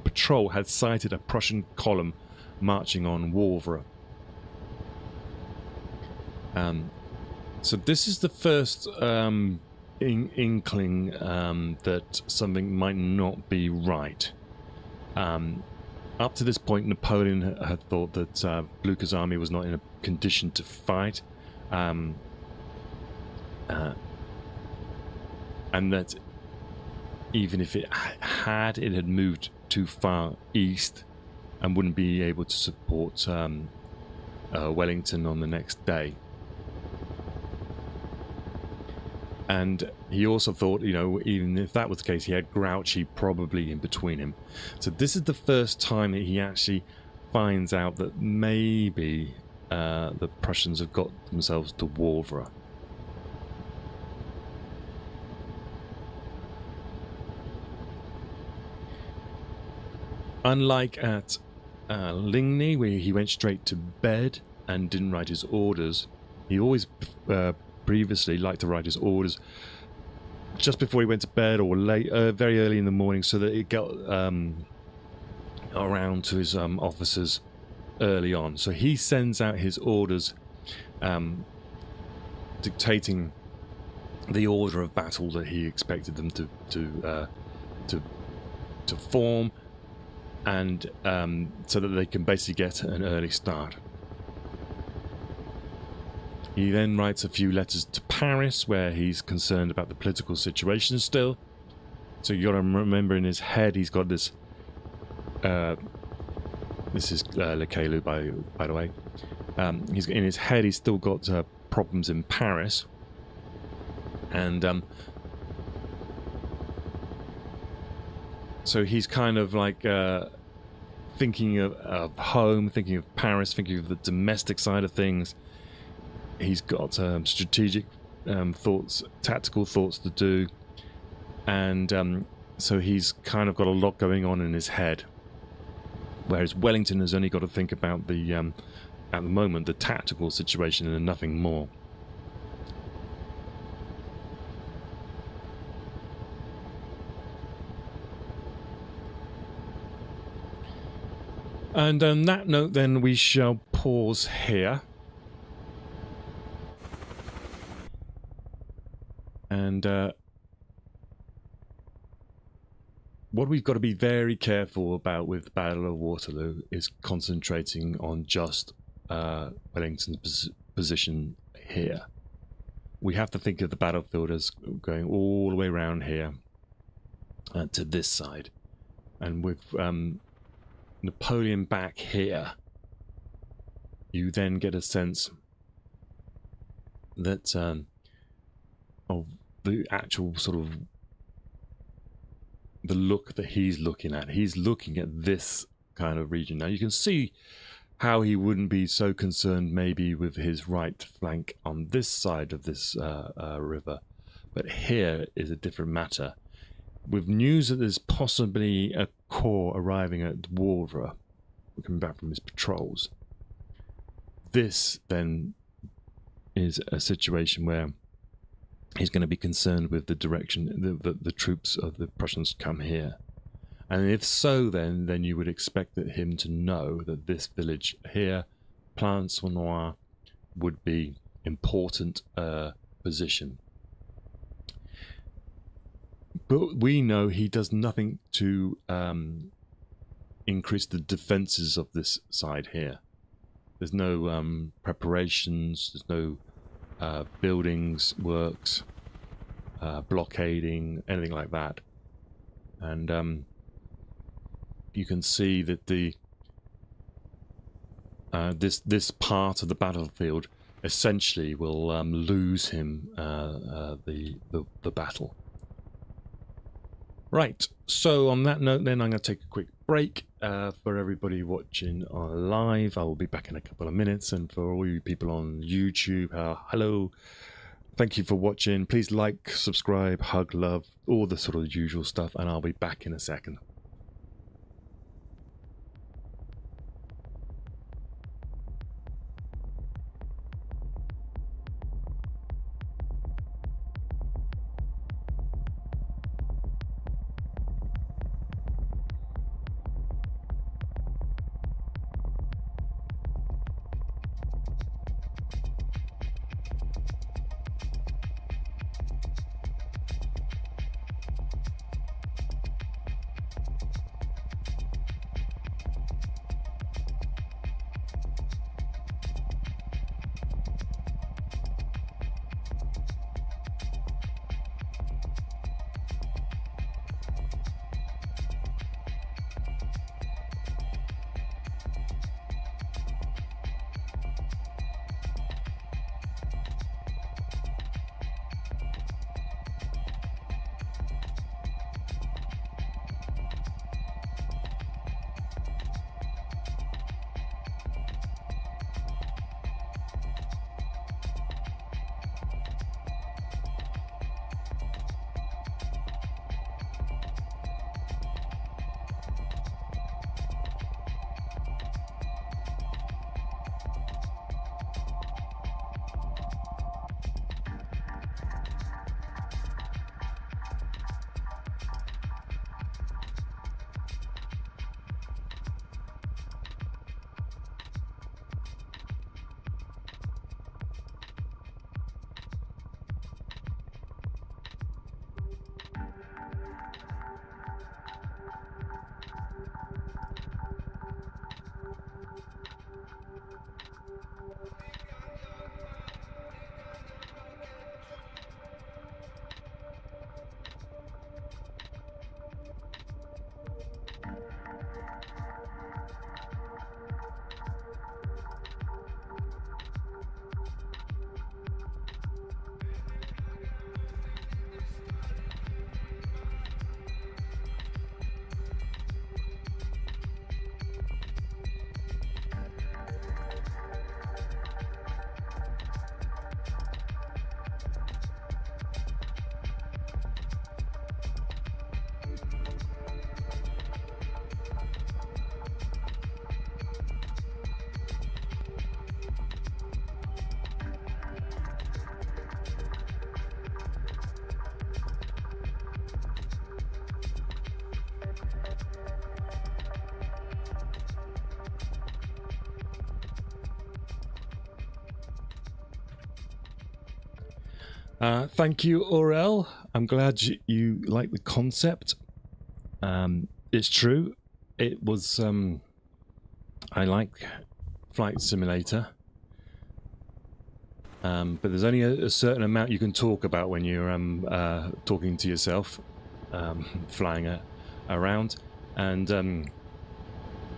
patrol had sighted a Prussian column marching on Wavre. So this is the first inkling that something might not be right. Up to this point, Napoleon had thought that Blucher's army was not in a condition to fight, and that even if it had moved too far east and wouldn't be able to support Wellington on the next day. And he also thought, even if that was the case, he had Grouchy probably in between him. So this is the first time that he actually finds out that maybe the Prussians have got themselves to Wavre. Unlike at Ligny, where he went straight to bed and didn't write his orders, he always previously liked to write his orders just before he went to bed or late, very early in the morning, so that it got around to his officers early on. So he sends out his orders, dictating the order of battle that he expected them to form, and so that they can basically get an early start. He then writes a few letters to Paris where he's concerned about the political situation still. So you got to remember, in his head he's got this. This is Le Caillou, by the way. He's in his head. He's still got problems in Paris, and so he's kind of like thinking of home, thinking of Paris, thinking of the domestic side of things. He's got strategic thoughts, tactical thoughts to do, and so he's kind of got a lot going on in his head. Whereas Wellington has only got to think about the, at the moment, the tactical situation and nothing more. And on that note, then, we shall pause here. And what we've got to be very careful about with the Battle of Waterloo is concentrating on just Wellington's position here. We have to think of the battlefield as going all the way around here to this side. And with Napoleon back here, you then get a sense that of the actual sort of the look that he's looking at. He's looking at this kind of region. Now you can see how he wouldn't be so concerned maybe with his right flank on this side of this river, but here is a different matter. With news that there's possibly a corps arriving at Wavre, coming back from his patrols, this then is a situation where he's going to be concerned with the direction the troops of the Prussians come here. And if so, then you would expect him to know that this village here, Plain-sur-Noir, would be important position. But we know he does nothing to increase the defences of this side here. There's no preparations, there's no buildings, works, blockading, anything like that. And you can see that the this part of the battlefield essentially will lose him the battle. Right, so on that note then, I'm going to take a quick break for everybody watching on live. I will be back in a couple of minutes, and for all you people on YouTube, hello, thank you for watching. Please like, subscribe, hug, love, all the sort of usual stuff, and I'll be back in a second. Thank you, Aurel. I'm glad you like the concept. It's true. It was. I like Flight Simulator, but there's only a certain amount you can talk about when you're talking to yourself, flying around, and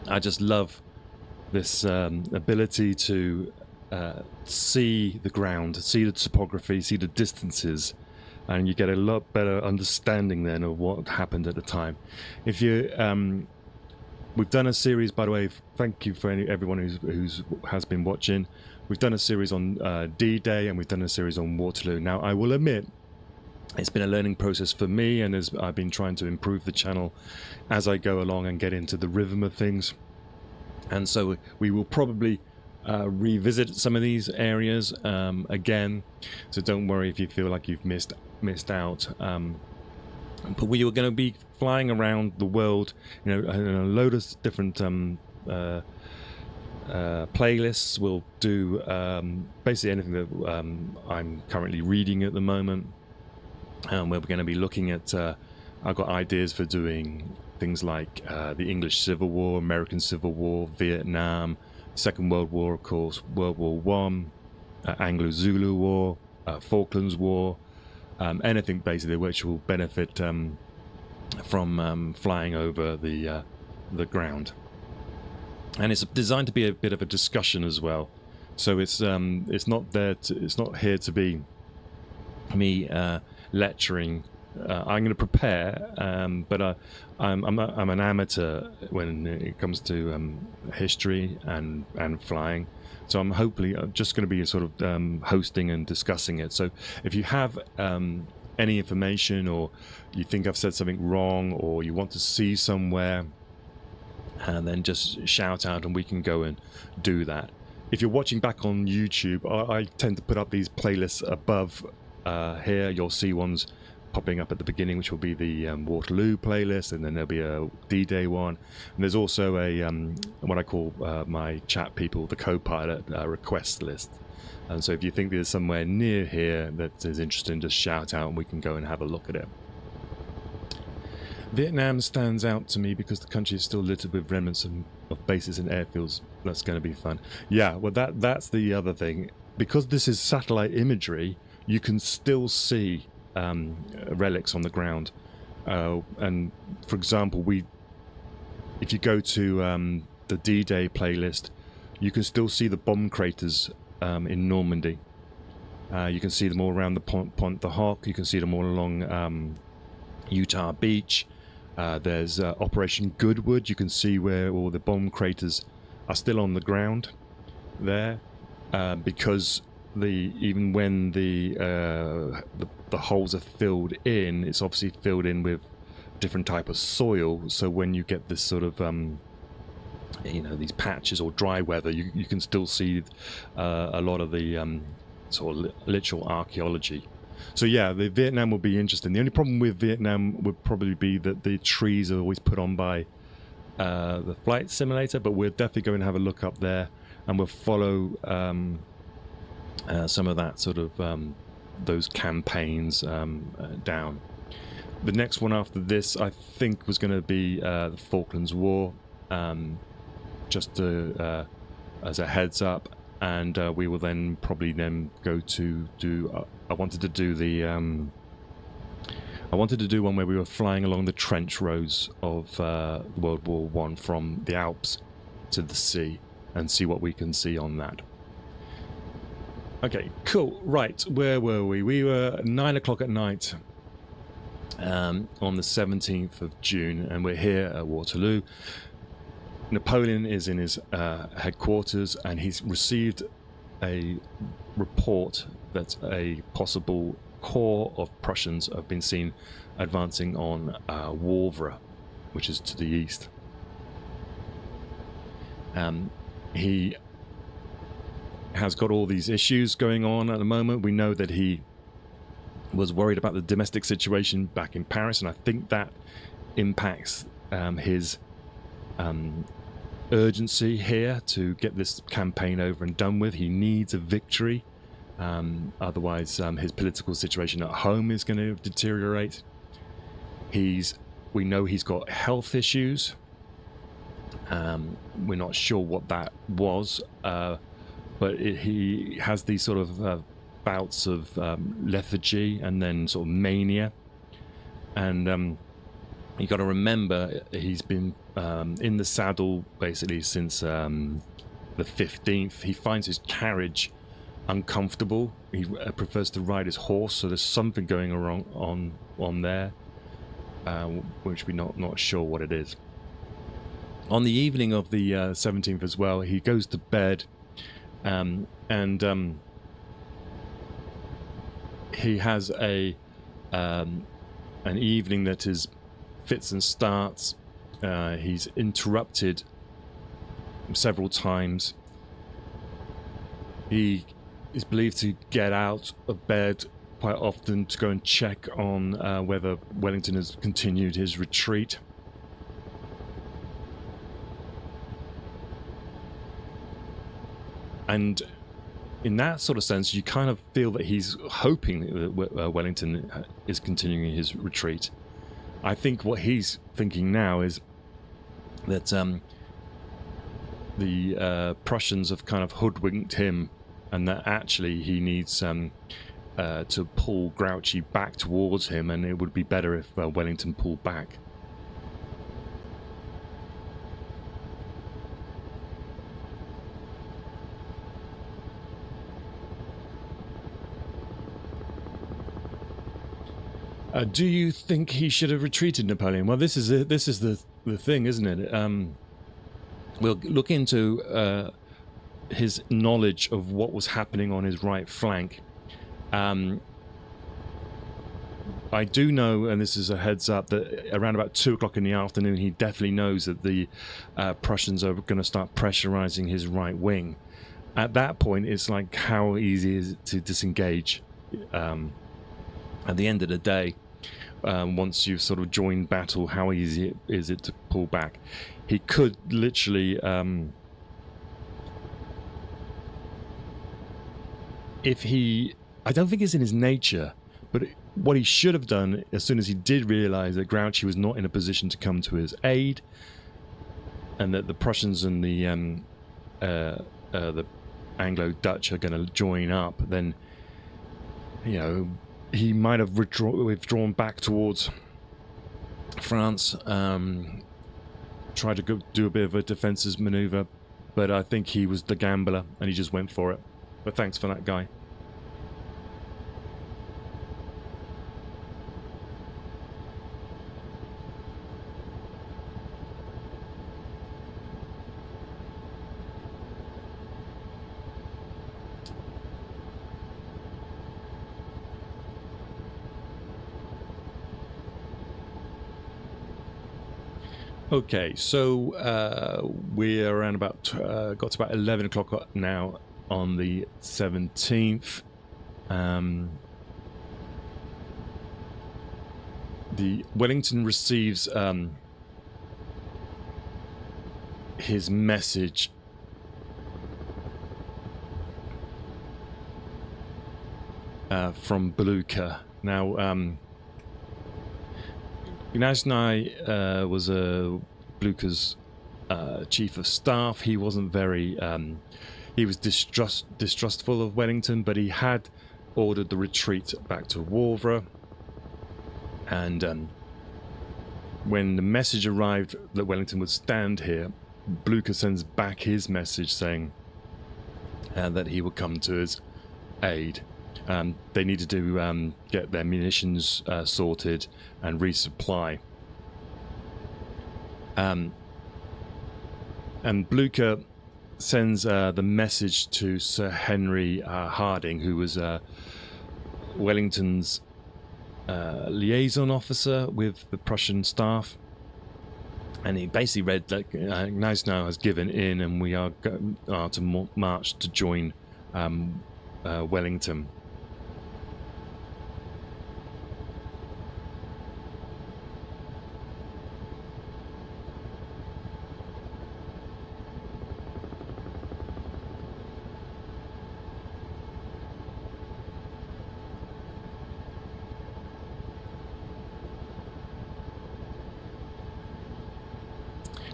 I just love this ability to see the ground, see the topography, see the distances, and you get a lot better understanding then of what happened at the time. If you, we've done a series, by the way. Thank you for everyone who's has been watching. We've done a series on D-Day, and we've done a series on Waterloo. Now, I will admit, it's been a learning process for me, and as I've been trying to improve the channel as I go along and get into the rhythm of things. And so we will probably revisit some of these areas again. So don't worry if you feel like you've missed out. But we are going to be flying around the world, in a load of different playlists. We'll do basically anything that I'm currently reading at the moment. We're going to be looking at. I've got ideas for doing things like the English Civil War, American Civil War, Vietnam, Second World War, of course, World War One, Anglo-Zulu War, Falklands War, anything basically which will benefit from flying over the ground. And it's designed to be a bit of a discussion as well. So it's not here to be me lecturing. I'm going to prepare, but I'm an amateur when it comes to history and flying. So I'm hopefully just going to be sort of hosting and discussing it. So if you have any information, or you think I've said something wrong, or you want to see somewhere, and then just shout out and we can go and do that. If you're watching back on YouTube, I tend to put up these playlists above here. You'll see ones popping up at the beginning, which will be the Waterloo playlist, and then there'll be a D-Day one, and there's also a what I call my chat people, the co-pilot request list. And so if you think there's somewhere near here that is interesting, just shout out and we can go and have a look at it. Vietnam stands out to me because the country is still littered with remnants of bases and airfields. That's going to be fun. Yeah, well that's the other thing. Because this is satellite imagery, you can still see relics on the ground, and for example, if you go to the D-Day playlist, you can still see the bomb craters in Normandy. You can see them all around the Pont de Hoc. You can see them all along Utah Beach. There's Operation Goodwood. You can see where all the bomb craters are still on the ground there, because even when the holes are filled in, it's obviously filled in with different type of soil. So when you get this sort of these patches or dry weather, you can still see a lot of the sort of literal archaeology. So yeah, the Vietnam will be interesting. The only problem with Vietnam would probably be that the trees are always put on by the flight simulator, but we're definitely going to have a look up there, and we'll follow some of that sort of those campaigns down. The next one after this, I think, was going to be the Falklands War, just as a heads up, and we will then probably go to do. I wanted to do one where we were flying along the trench roads of World War One from the Alps to the sea, and see what we can see on that. Okay, cool. Right, where were we? We were at 9 o'clock at night on the 17th of June, and we're here at Waterloo. Napoleon is in his headquarters, and he's received a report that a possible corps of Prussians have been seen advancing on Wavre, which is to the east. He has got all these issues going on at the moment. We know that he was worried about the domestic situation back in Paris, and I think that impacts his urgency here to get this campaign over and done with. He needs a victory Otherwise, his political situation at home is going to deteriorate. We know he's got health issues. We're not sure what that was, but he has these sort of bouts of lethargy and then sort of mania. And you got to remember, he's been in the saddle basically since the 15th. He finds his carriage uncomfortable. He prefers to ride his horse, so there's something going wrong on there, which we're not sure what it is. On the evening of the 17th as well, he goes to bed, and he has an evening that is fits and starts. He's interrupted several times. He is believed to get out of bed quite often to go and check on whether Wellington has continued his retreat. And in that sort of sense, you kind of feel that he's hoping that Wellington is continuing his retreat. I think what he's thinking now is that the Prussians have kind of hoodwinked him, and that actually he needs to pull Grouchy back towards him, and it would be better if Wellington pulled back. Do you think he should have retreated, Napoleon? Well, this is the thing, isn't it? We'll look into his knowledge of what was happening on his right flank. I do know, and this is a heads up, that around about 2 o'clock in the afternoon, he definitely knows that the Prussians are going to start pressurizing his right wing. At that point, it's like, how easy is it to disengage? At the end of the day, once you've sort of joined battle, how easy is it to pull back? He could literally, I don't think it's in his nature, but what he should have done as soon as he did realize that Grouchy was not in a position to come to his aid, and that the Prussians and the Anglo-Dutch are going to join up, then, you know, he might have withdrawn back towards France, tried to go do a bit of a defensive maneuver, but I think he was the gambler and he just went for it. But thanks for that, guy. Okay, so we're around about got to about 11 o'clock now on the 17th. The Wellington receives his message from Blucher. Now, Gnazny was Blucher's chief of staff. He wasn't very... he was distrustful of Wellington, but he had ordered the retreat back to Wavre. And when the message arrived that Wellington would stand here, Blucher sends back his message saying that he would come to his aid. They needed to get their munitions sorted and resupply. And Blucher sends the message to Sir Henry Harding, who was Wellington's liaison officer with the Prussian staff. And he basically read that Gneisenau has given in and we are to march to join Wellington.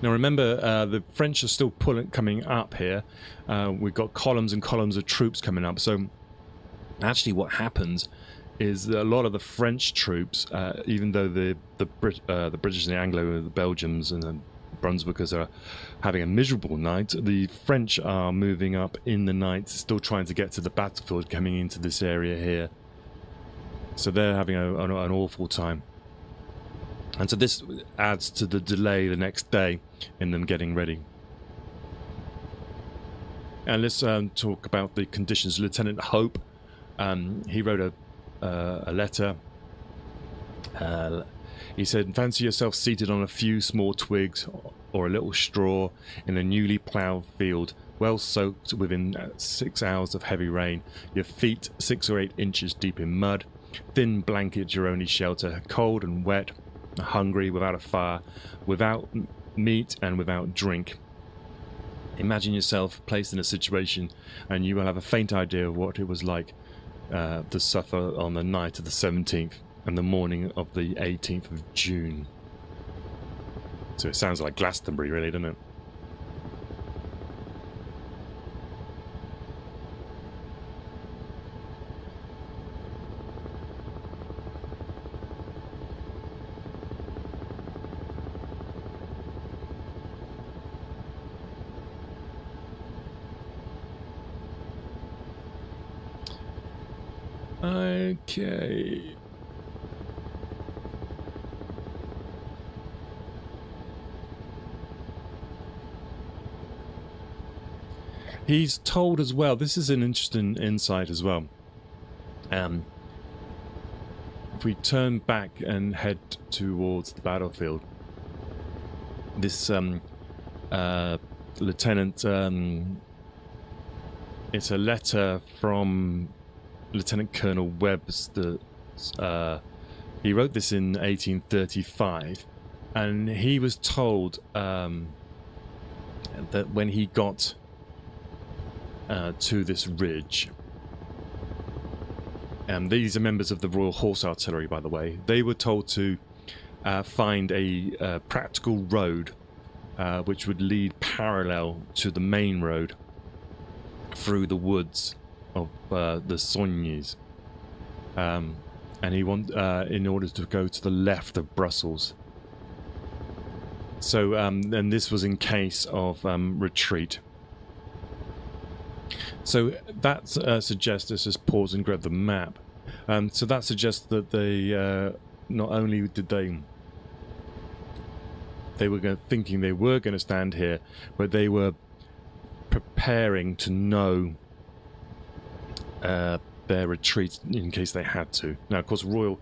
Now remember, the French are still coming up here. We've got columns and columns of troops coming up. So actually what happens is that a lot of the French troops, even though the British and the Anglo, the Belgians and the Brunswickers are having a miserable night, the French are moving up in the night, still trying to get to the battlefield, coming into this area here. So they're having an awful time. And so this adds to the delay the next day in them getting ready. And let's talk about the conditions. Lieutenant Hope, he wrote a letter. He said, fancy yourself seated on a few small twigs or a little straw in a newly ploughed field, well soaked within 6 hours of heavy rain, your feet 6 or 8 inches deep in mud, thin blanket your only shelter, cold and wet, hungry, without a fire, without meat and without drink. Imagine yourself placed in a situation and you will have a faint idea of what it was like to suffer on the night of the 17th and the morning of the 18th of June. So it sounds like Glastonbury, really, doesn't it? Okay. He's told as well, this is an interesting insight as well. If we turn back and head towards the battlefield, this lieutenant, it's a letter from Lieutenant Colonel Webster. He wrote this in 1835, and he was told that when he got to this ridge, and these are members of the Royal Horse Artillery, by the way, they were told to find a practical road which would lead parallel to the main road through the woods of the Soignes, and he in order to go to the left of Brussels. So, and this was in case of retreat. So that suggests, let's just pause and grab the map. So that suggests that they not only did they were thinking they were going to stand here, but they were preparing to know their retreat in case they had to. Now, of course, Royal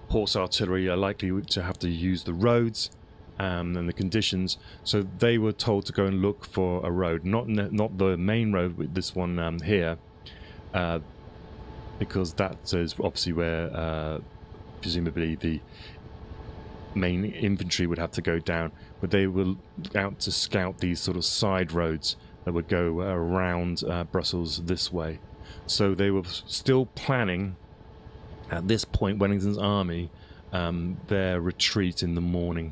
Horse Artillery are likely to have to use the roads and the conditions, so they were told to go and look for a road, not the main road with this one here, because that is obviously where presumably the main infantry would have to go down, but they were out to scout these sort of side roads that would go around Brussels this way. So they were still planning at this point, Wellington's army, their retreat in the morning.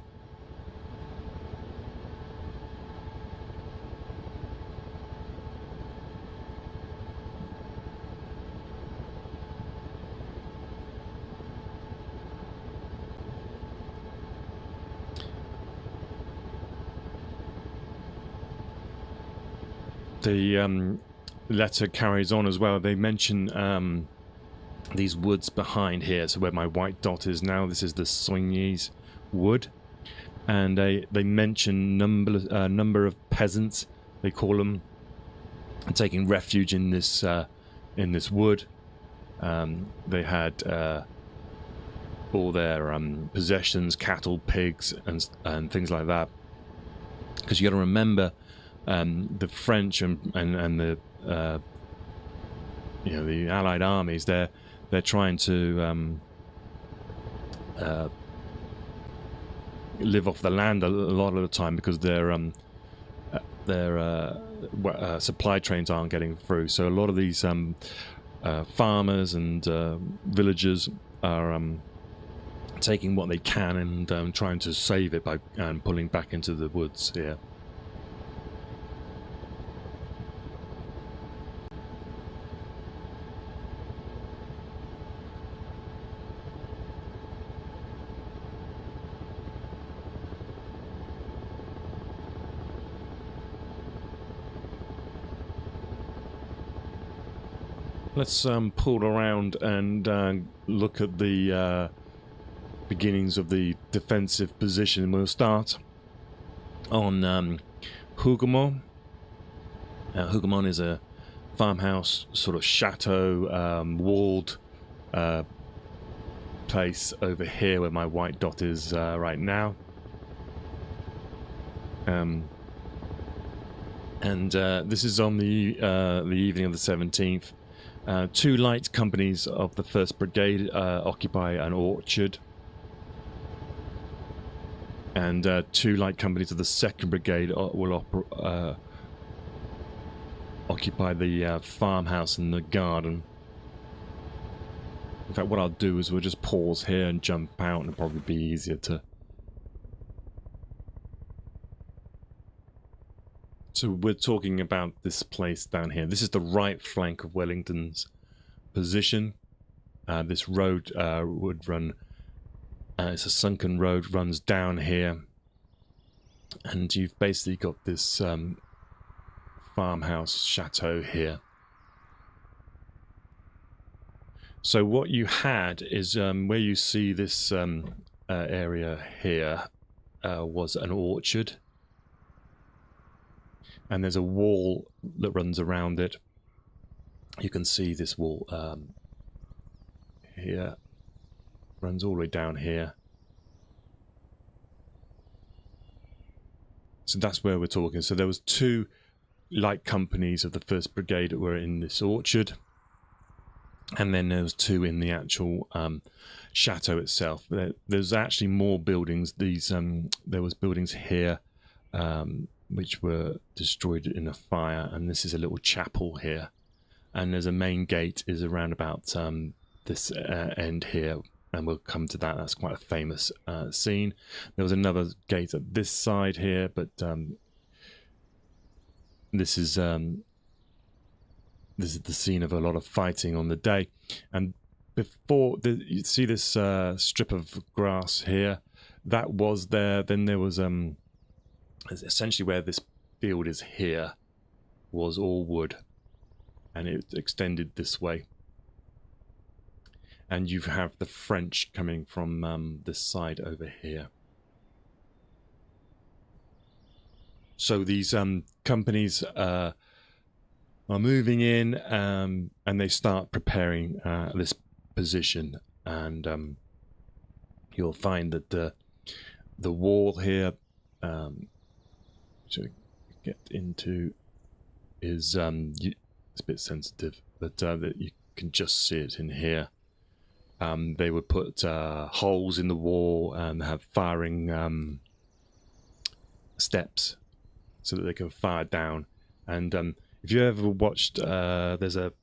The letter carries on as well. They mention these woods behind here. So where my white dot is now, this is the Soignes wood, and they mention number of peasants, they call them, taking refuge in this wood. They had all their possessions, cattle, pigs, and things like that. Because you got to remember, the French and the the Allied armies, they're trying to live off the land a lot of the time, because their supply trains aren't getting through. So a lot of these farmers and villagers are taking what they can and trying to save it by pulling back into the woods here. Let's pull around and look at the beginnings of the defensive position. We'll start on Hougoumont. Hougoumont is a farmhouse, sort of chateau, walled place over here where my white dot is right now. And this is on the evening of the 17th. Two light companies of the 1st Brigade occupy an orchard, and two light companies of the 2nd Brigade will occupy the farmhouse and the garden. In fact, what I'll do is we'll just pause here and jump out, and it'll probably be easier to... So we're talking about this place down here. This is the right flank of Wellington's position. This road would run... it's a sunken road, runs down here. And you've basically got this farmhouse chateau here. So what you had is where you see this area here was an orchard. And there's a wall that runs around it. You can see this wall here. Runs all the way down here. So that's where we're talking. So there was two light companies of the 1st Brigade that were in this orchard. And then there was two in the actual chateau itself. There's actually more buildings. There was buildings here which were destroyed in a fire, and this is a little chapel here. And there's a main gate is around about this end here, and we'll come to that. That's quite a famous scene. There was another gate at this side here, but this is the scene of a lot of fighting on the day. And before you see this strip of grass here, that was there. Then there was essentially where this field is here was all wood, and it extended this way. And you have the French coming from this side over here. So these companies are moving in, and they start preparing this position. And you'll find that the wall here, to get into, is it's a bit sensitive, but that you can just see it in here. They would put holes in the wall and have firing steps so that they can fire down. And if you ever watched, there's a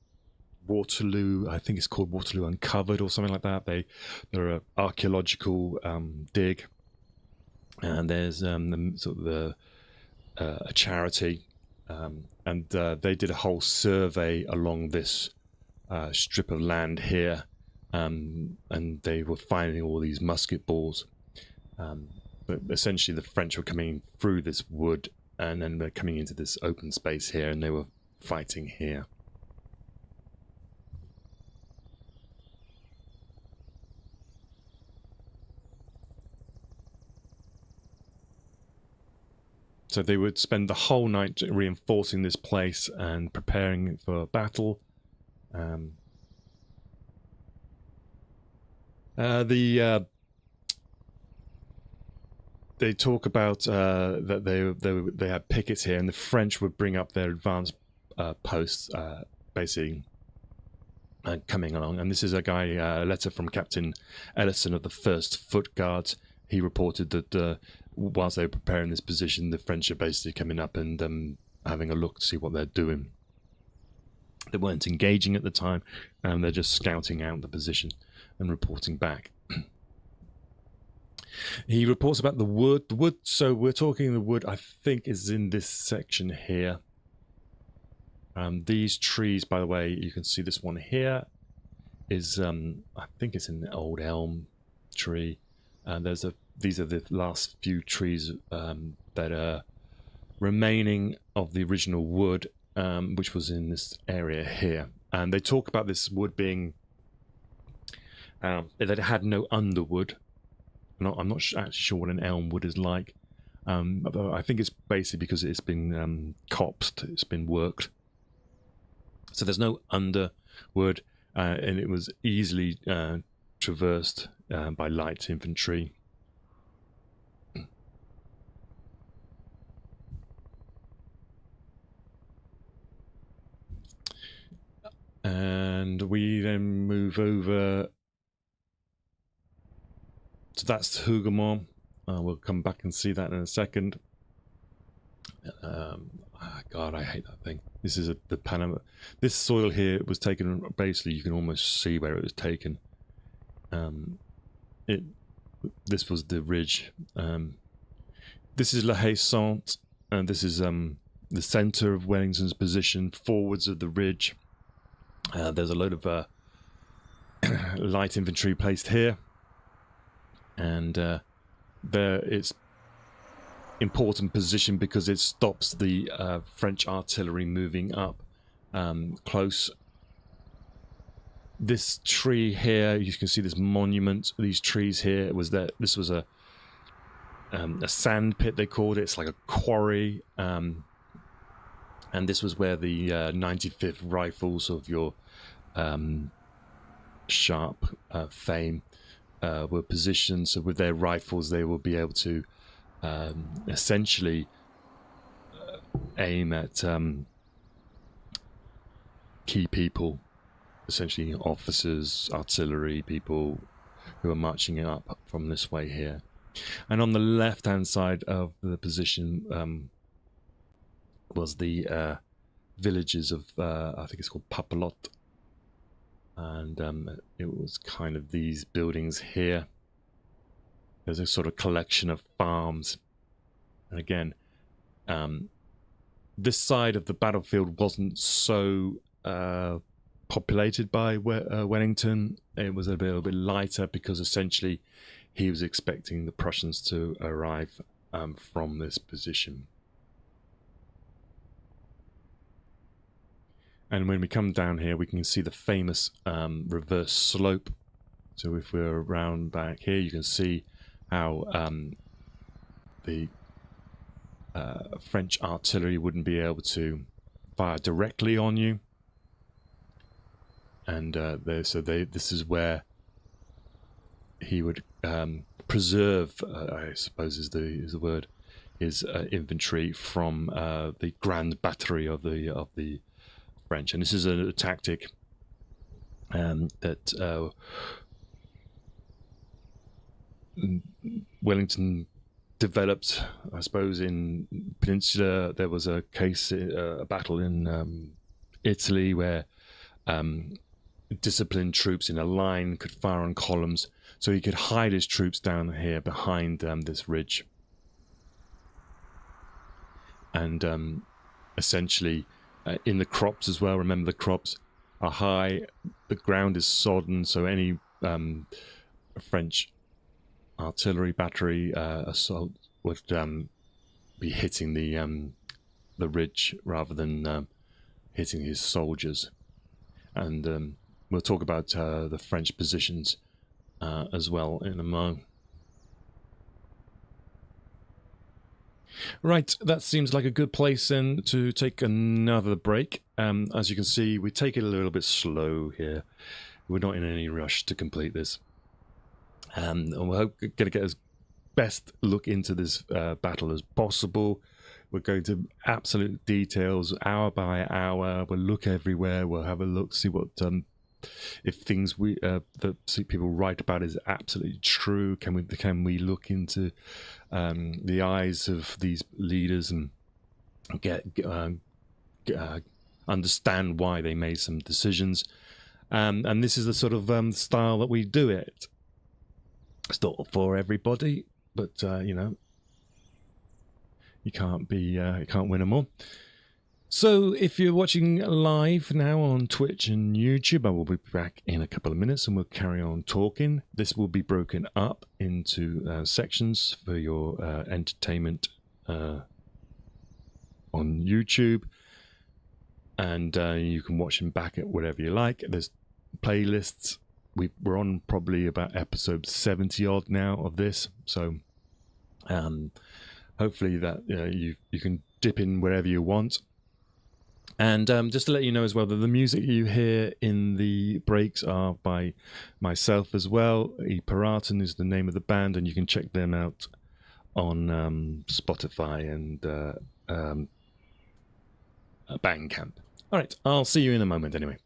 Waterloo, I think it's called Waterloo Uncovered or something like that. They're an archaeological dig, and there's a charity, and they did a whole survey along this strip of land here, and they were finding all these musket balls, but essentially the French were coming through this wood, and then they're coming into this open space here, and they were fighting here. So they would spend the whole night reinforcing this place and preparing for battle. They talk about that they had pickets here, and the French would bring up their advanced posts, basically coming along. And this is a letter from Captain Ellison of the 1st Foot Guards. He reported that whilst they were preparing this position, the French are basically coming up and having a look to see what they're doing. They weren't engaging at the time, and they're just scouting out the position and reporting back. He reports about the wood. The wood, so we're talking the wood, I think, is in this section here. These trees, by the way, you can see this one here is, I think it's an old elm tree. And these are the last few trees that are remaining of the original wood, which was in this area here. And they talk about this wood being, that it had no underwood. I'm not actually sure what an elm wood is like. I think it's basically because it's been copsed, it's been worked. So there's no underwood, and it was easily traversed by light infantry. And we then move over. So that's Hougoumont. We'll come back and see that in a second. God, I hate that thing. This is the Panama. This soil here was taken. Basically, you can almost see where it was taken. This was the ridge. This is La Haye-Sainte, and this is the centre of Wellington's position, forwards of the ridge. There's a load of light infantry placed here, and there it's important position because it stops the French artillery moving up close. This tree here, you can see this monument. These trees here, it was that this was a sand pit, they called it. It's like a quarry, and this was where the 95th Rifles of your sharp fame were positioned. So with their rifles, they will be able to essentially aim at key people, essentially officers, artillery people who are marching up from this way here. And on the left hand side of the position was the villages of I think it's called Papelotte, and it was kind of these buildings here. There's a sort of collection of farms, and again, this side of the battlefield wasn't so populated by Wellington. It was a little bit lighter because essentially he was expecting the Prussians to arrive from this position. And when we come down here, we can see the famous reverse slope. So if we're around back here, you can see how the French artillery wouldn't be able to fire directly on you. And this is where he would preserve, I suppose is the word, his infantry from the Grand Battery of the French. And this is a tactic that Wellington developed, I suppose, in Peninsula. There was a case, a battle in Italy where disciplined troops in a line could fire on columns, so he could hide his troops down here behind this ridge. And essentially in the crops as well, remember the crops are high, the ground is sodden, so any French artillery battery assault would be hitting the ridge rather than hitting his soldiers. And we'll talk about the French positions as well in a moment. Right, that seems like a good place then to take another break. As you can see, we take it a little bit slow here. We're not in any rush to complete this. And we're going to get as best look into this battle as possible. We're going to absolute details, hour by hour. We'll look everywhere. We'll have a look, see what if things that people write about is absolutely true. Can we look into the eyes of these leaders and get understand why they made some decisions? And this is the sort of style that we do it. It's not for everybody, but you know, you can't win them all. So if you're watching live now on Twitch and YouTube, I will be back in a couple of minutes and we'll carry on talking. This will be broken up into sections for your entertainment on YouTube. And you can watch them back at whatever you like. There's playlists. We're on probably about episode 70 odd now of this. So hopefully that you can dip in wherever you want. And just to let you know as well that the music you hear in the breaks are by myself as well. Prussians is the name of the band, and you can check them out on Spotify and Bandcamp. All right, I'll see you in a moment anyway.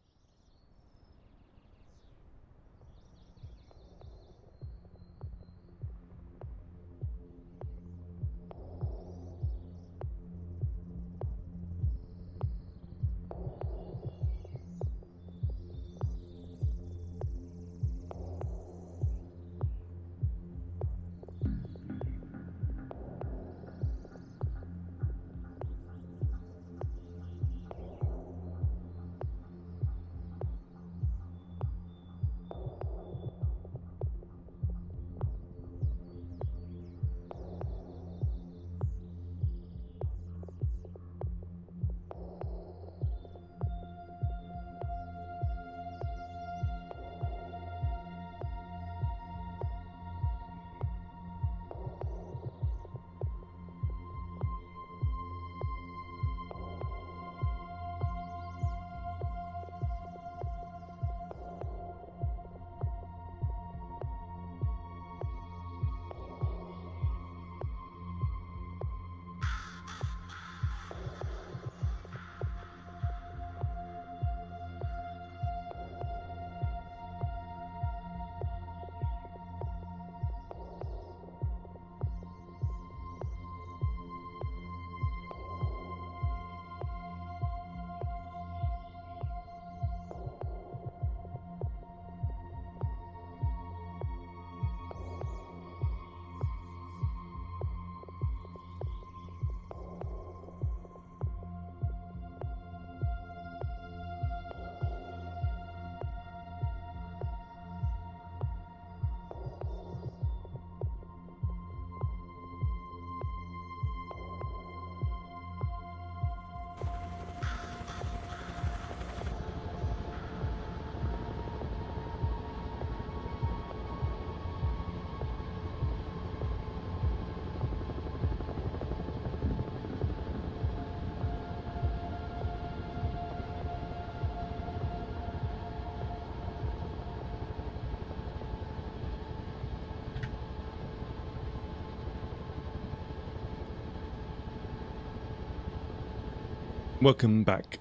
Welcome back.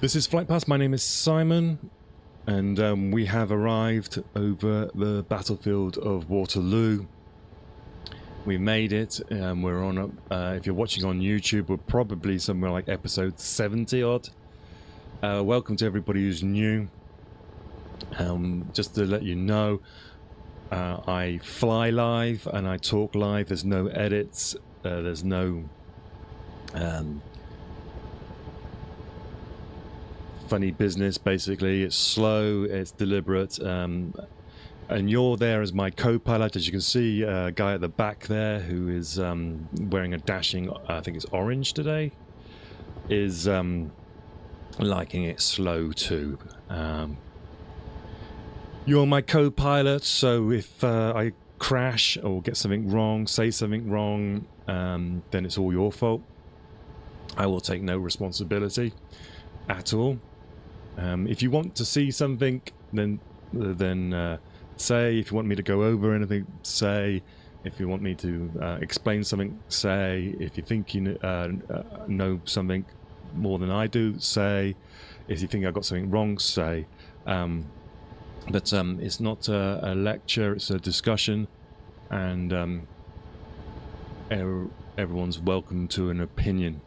This is Flight Pass. My name is Simon, and we have arrived over the battlefield of Waterloo. We made it. We're on, if you're watching on YouTube, we're probably somewhere like episode 70 odd. Welcome to everybody who's new. Just to let you know, I fly live and I talk live. There's no edits. There's no funny business. Basically, it's slow, it's deliberate, and you're there as my co-pilot. As you can see, a guy at the back there who is wearing a dashing, I think it's orange today, is liking it slow too. You're my co-pilot, so if I crash or get something wrong, say something wrong, then it's all your fault. I will take no responsibility at all. If you want to see something, then say. If you want me to go over anything, say. If you want me to explain something, say. If you think you know something more than I do, say. If you think I got something wrong, say. But it's not a lecture, it's a discussion, and everyone's welcome to an opinion.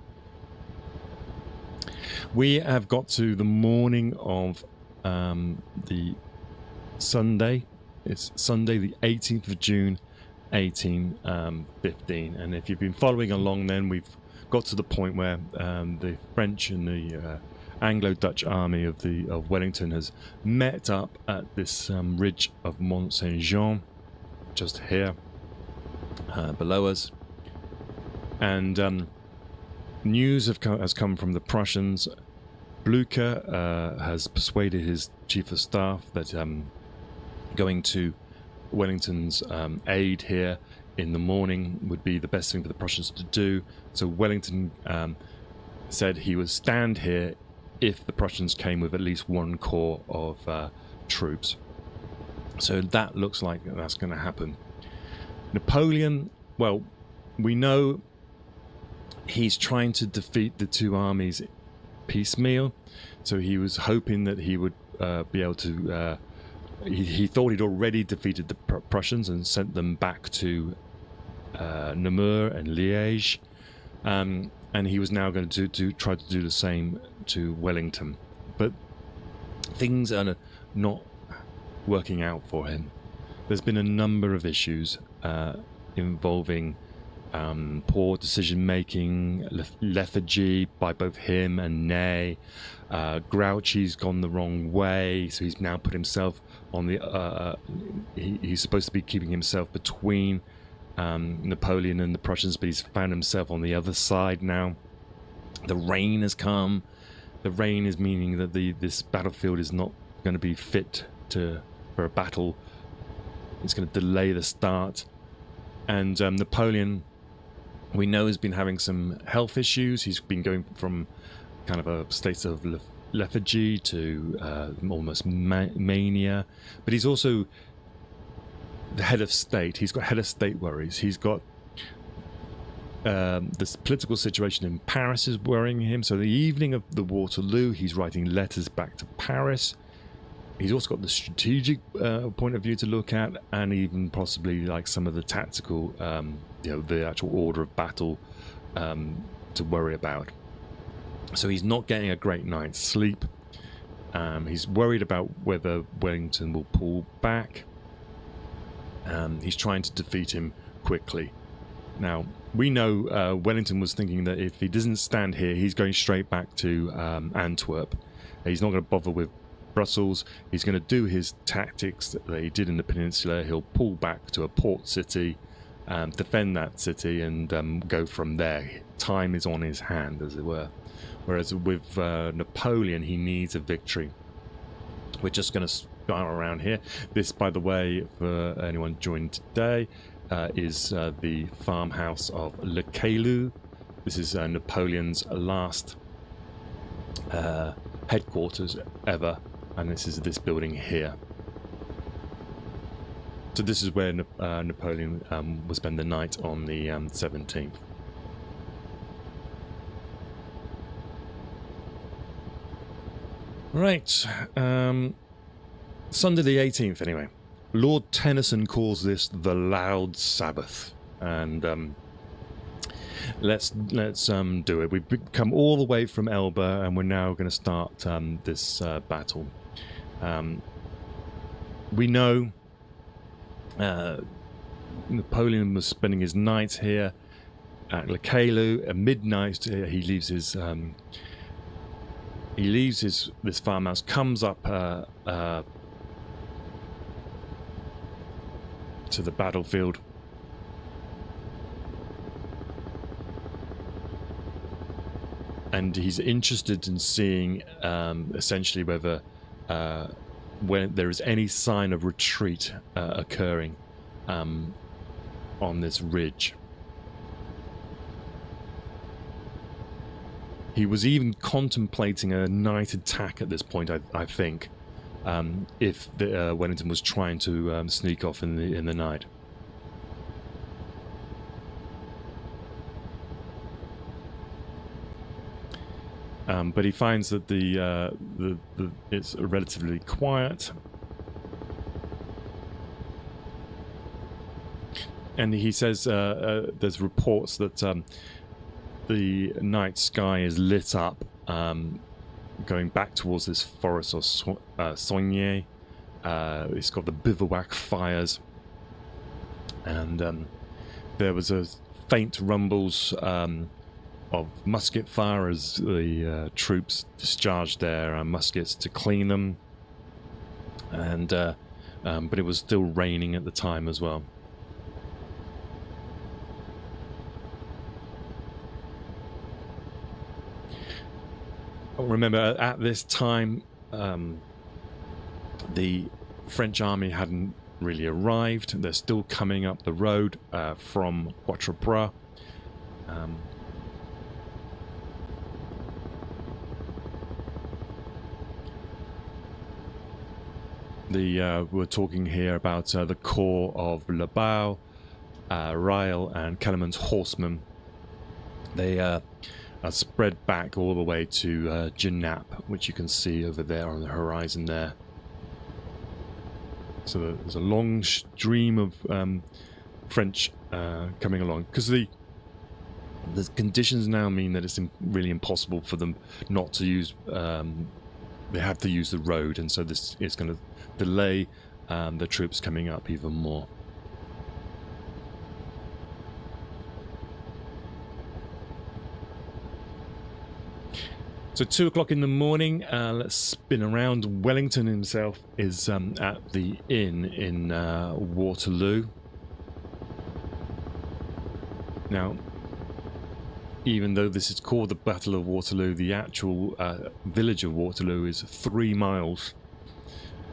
We have got to the morning of the Sunday, It's Sunday, the 18th of June, 1815. And if you've been following along, then we've got to the point where the French and the Anglo-Dutch army of Wellington has met up at this ridge of Mont Saint-Jean, just here below us. And news has come from the Prussians. Blücher has persuaded his chief of staff that going to Wellington's aid here in the morning would be the best thing for the Prussians to do. So Wellington said he would stand here if the Prussians came with at least one corps of troops. So that looks like that's going to happen. Napoleon, well, we know he's trying to defeat the two armies piecemeal, so he was hoping that he would be able to he thought he'd already defeated the Prussians and sent them back to Namur and Liège, and he was now going to try to do the same to Wellington, but things are not working out for him. There's been a number of issues involving poor decision-making, lethargy by both him and Ney. Grouchy's gone the wrong way, so he's now put himself on the... he's supposed to be keeping himself between Napoleon and the Prussians, but he's found himself on the other side now. The rain has come. The rain is meaning that this battlefield is not going to be fit for a battle. It's going to delay the start. And Napoleon, we know, has been having some health issues. He's been going from kind of a state of lethargy to almost mania. But he's also the head of state. He's got head of state worries. He's got this political situation in Paris is worrying him. So the evening of the Waterloo, he's writing letters back to Paris. He's also got the strategic point of view to look at, and even possibly like some of the tactical, the actual order of battle to worry about. So he's not getting a great night's sleep. He's worried about whether Wellington will pull back. He's trying to defeat him quickly. Now, we know Wellington was thinking that if he doesn't stand here, he's going straight back to Antwerp. He's not going to bother with Brussels. He's going to do his tactics that he did in the peninsula. He'll pull back to a port city, defend that city, and go from there. Time is on his hand, as it were. Whereas with Napoleon, he needs a victory. We're just going to start around here. This, by the way, for anyone joined today, is the farmhouse of Le Caillou. This is Napoleon's last headquarters ever, and this is this building here. So this is where Napoleon will spend the night on the 17th. Right, Sunday the 18th anyway. Lord Tennyson calls this the Loud Sabbath, and let's do it. We've come all the way from Elba, and we're now going to start this battle. We know Napoleon was spending his night here at Le Caillou. At midnight, he leaves this farmhouse, comes up to the battlefield. And he's interested in seeing essentially whether when there is any sign of retreat occurring on this ridge. He was even contemplating a night attack at this point, I think, if Wellington was trying to sneak off in the night. But he finds that it's relatively quiet, and he says there's reports that the night sky is lit up, going back towards this forest of Saunier, It's got the bivouac fires, and there was a faint rumbles of musket fire as the troops discharged their muskets to clean them, and but it was still raining at the time as well. Remember, at this time, the French army hadn't really arrived. They're still coming up the road from Wavre. We're talking here about the corps of Lebau, Ryle, and Kellerman's horsemen. They are spread back all the way to Genappe, which you can see over there on the horizon there. So there's a long stream of French coming along, because the conditions now mean that it's really impossible for them not to use. They have to use the road, and so this is going to delay the troops coming up even more. So 2 o'clock in the morning, let's spin around. Wellington himself is at the inn in Waterloo. Now, even though this is called the Battle of Waterloo, the actual village of Waterloo is 3 miles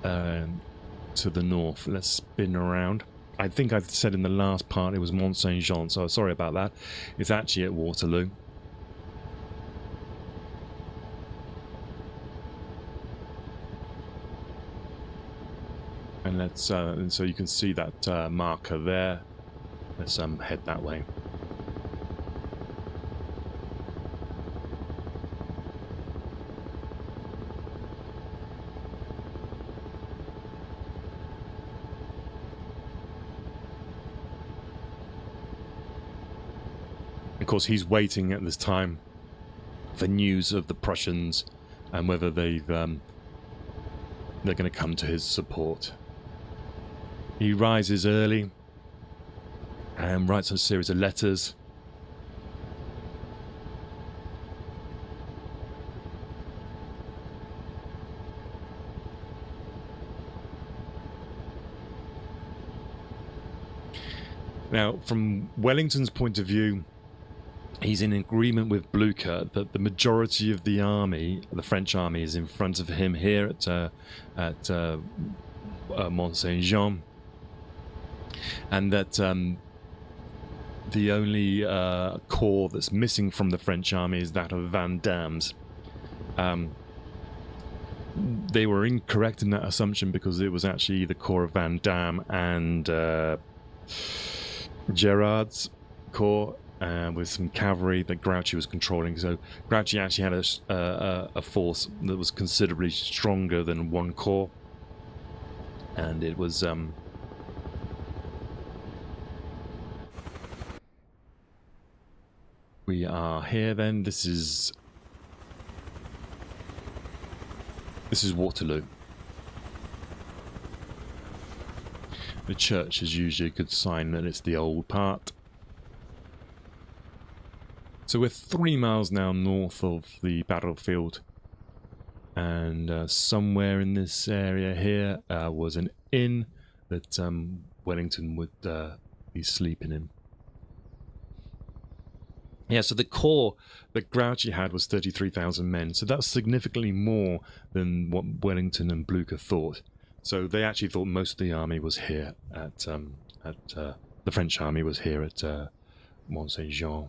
to the north. Let's spin around. I think I said in the last part it was Mont Saint-Jean, so sorry about that. It's actually at Waterloo. And let's and so you can see that marker there. Let's head that way. Of course, he's waiting at this time for news of the Prussians and whether they're going to come to his support. He rises early and writes a series of letters. Now, from Wellington's point of view, he's in agreement with Blücher that the majority of the army, the French army, is in front of him here at Mont Saint-Jean, and that the only corps that's missing from the French army is that of Vandam's. They were incorrect in that assumption, because it was actually the corps of Vandam and Gerard's corps, with some cavalry that Grouchy was controlling. So Grouchy actually had a force that was considerably stronger than one corps, and it was we are here then. This is Waterloo. The church is usually a good sign that it's the old part. So we're 3 miles now north of the battlefield, and somewhere in this area here was an inn that Wellington would be sleeping in. Yeah, so the corps that Grouchy had was 33,000 men, so that's significantly more than what Wellington and Blücher thought. So they actually thought most of the army was here at the French army was here at Mont Saint-Jean.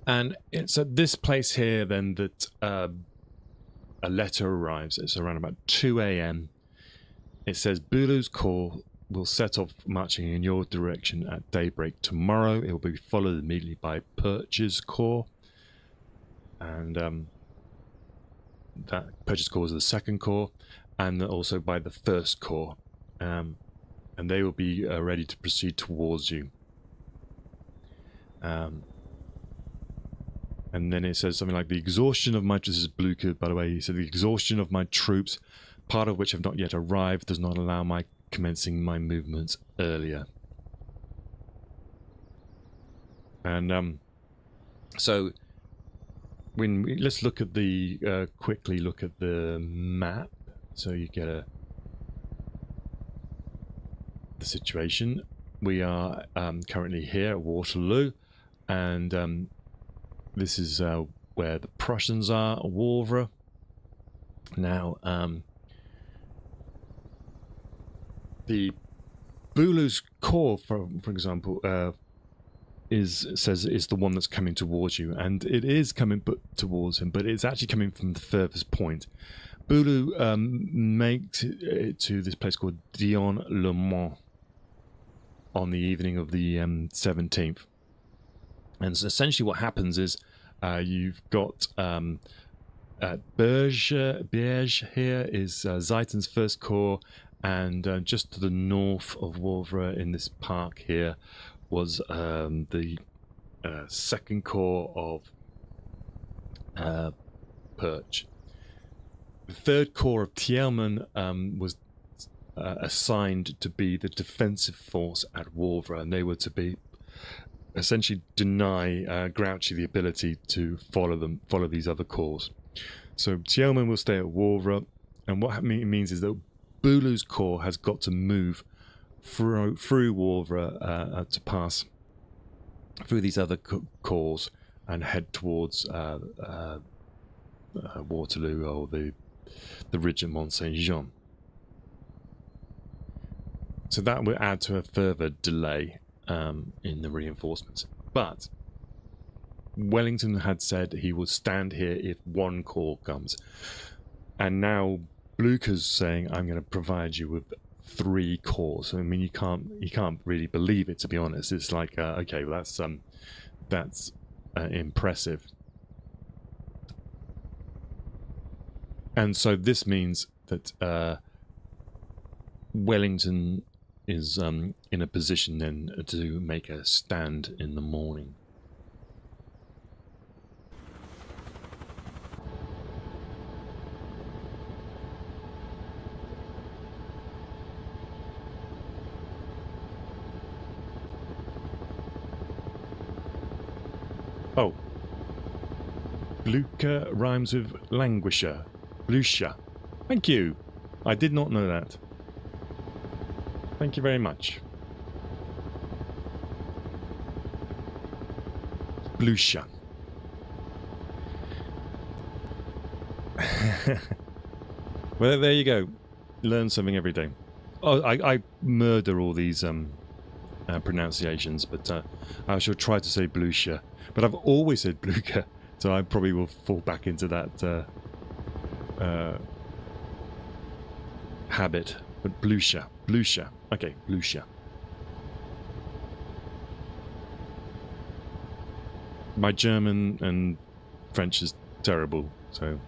And it's at this place here then that a letter arrives. It's around about 2 a.m. It says, Bülow's corps will set off marching in your direction at daybreak tomorrow. It will be followed immediately by Purch's corps. And that Purch's corps is the 2nd corps, and also by the 1st corps. And they will be ready to proceed towards you. And And then it says something like, the exhaustion of my... This is Blucher, by the way. He said, the exhaustion of my troops, part of which have not yet arrived, does not allow my commencing my movements earlier. And so let's look at the quickly look at the map, so you get the situation. We are currently here at Waterloo, and this is where the Prussians are, Wavre. Now, the Bulu's corps, for example, is the one that's coming towards you, and it is coming towards him, but it's actually coming from the furthest point. Bulu makes it to this place called Dion-le-Mont on the evening of the 17th. And so essentially what happens is you've got Berge here is Ziethen's first corps, and just to the north of Wavre in this park here was the second corps of Perch. The third corps of Thielmann was assigned to be the defensive force at Wavre, and they were to be essentially deny Grouchy the ability to follow these other corps. So Thielmann will stay at Wavre, and what it means is that Bulu's corps has got to move through Wavre to pass through these other corps and head towards Waterloo, or the ridge at Mont Saint-Jean. So that will add to a further delay in the reinforcements. But Wellington had said he would stand here if one corps comes, and now Blucher's saying, I'm going to provide you with 3 corps. I mean, you can't really believe it, to be honest. It's like, okay, well, that's impressive. And so this means that Wellington is in a position then to make a stand in the morning. Oh. Blucher rhymes with languisher. Blucher. Thank you. I did not know that. Thank you very much. Blucher. Well, there you go. Learn something every day. Oh, I murder all these pronunciations, but I shall try to say Blucher. But I've always said Blucher, so I probably will fall back into that habit. But Blucher. Blucher. Okay, Blucher. My German and French is terrible, so...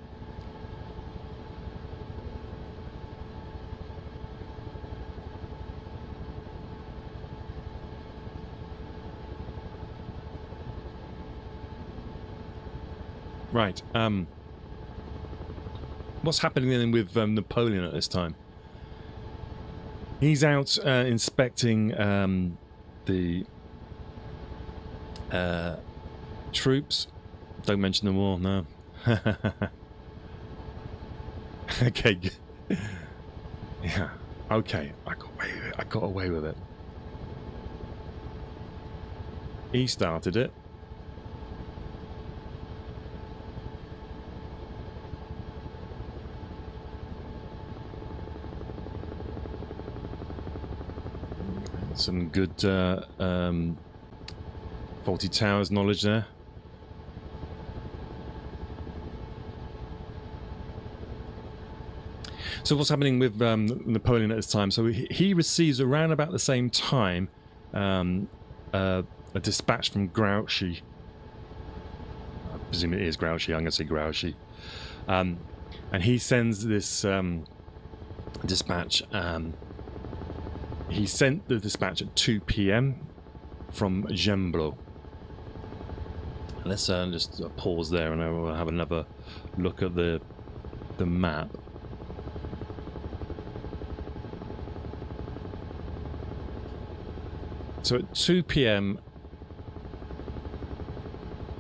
Right, what's happening then with Napoleon at this time? He's out inspecting the troops. Don't mention the war, no. Okay. Yeah, okay, I got away with it. He started it. Some good Faulty Towers knowledge there. So what's happening with Napoleon at this time? So he receives around about the same time a dispatch from Grouchy. I presume it is Grouchy. I'm going to say Grouchy. And he sends this dispatch. He sent the dispatch at 2 p.m. from Gembloux. Let's just pause there, and I will have another look at the map. So at 2 p.m.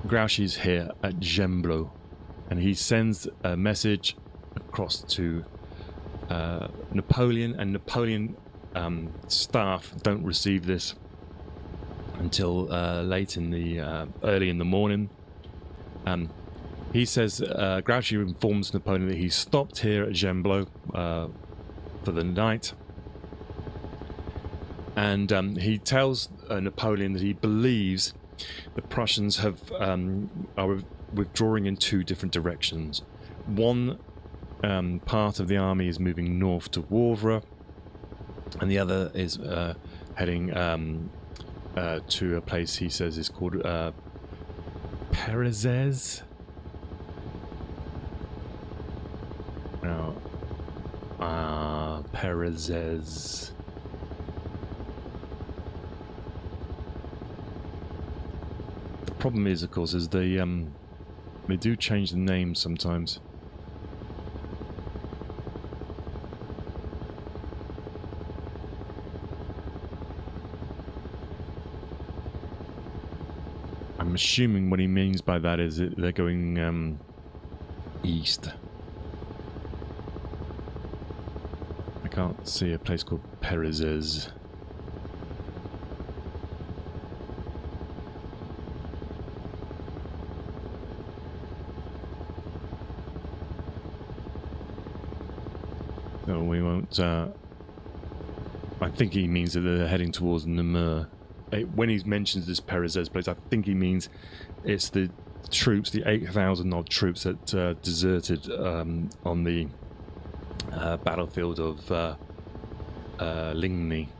Grouchy's here at Gembloux, and he sends a message across to Napoleon, and Napoleon staff don't receive this until late in the early in the morning. He says Grouchy informs Napoleon that he stopped here at Gembloux for the night, and he tells Napoleon that he believes the Prussians are withdrawing in two different directions. One part of the army is moving north to Wavre, and the other is heading to a place he says is called Perezes. Now, Perezes. The problem is, of course, is they do change the name sometimes. I'm assuming what he means by that is that they're going east. I can't see a place called Perezes. So we won't... I think he means that they're heading towards Namur. When he mentions this Perezes place, I think he means it's the troops, the 8,000 odd troops that deserted on the battlefield of Ligny.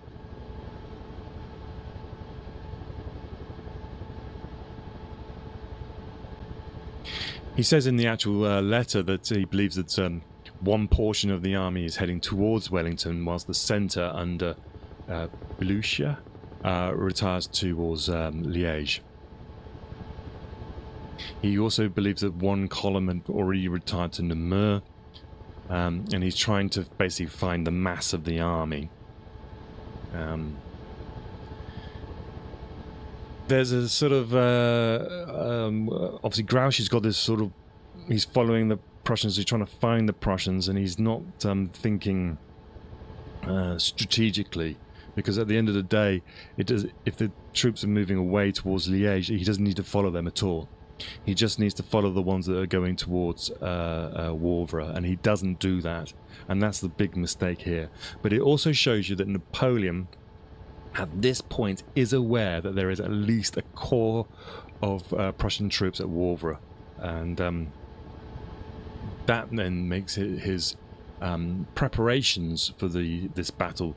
He says in the actual letter that he believes that one portion of the army is heading towards Wellington, whilst the centre under Blucher retires towards Liège. He also believes that one column had already retired to Namur, and he's trying to basically find the mass of the army. There's a sort of obviously Grouchy's got this sort of, he's following the Prussians, he's trying to find the Prussians, and he's not thinking strategically, because at the end of the day, if the troops are moving away towards Liège, he doesn't need to follow them at all. He just needs to follow the ones that are going towards Wavre, and he doesn't do that, and that's the big mistake here. But it also shows you that Napoleon, at this point, is aware that there is at least a core of Prussian troops at Wavre, and that then makes his preparations for this battle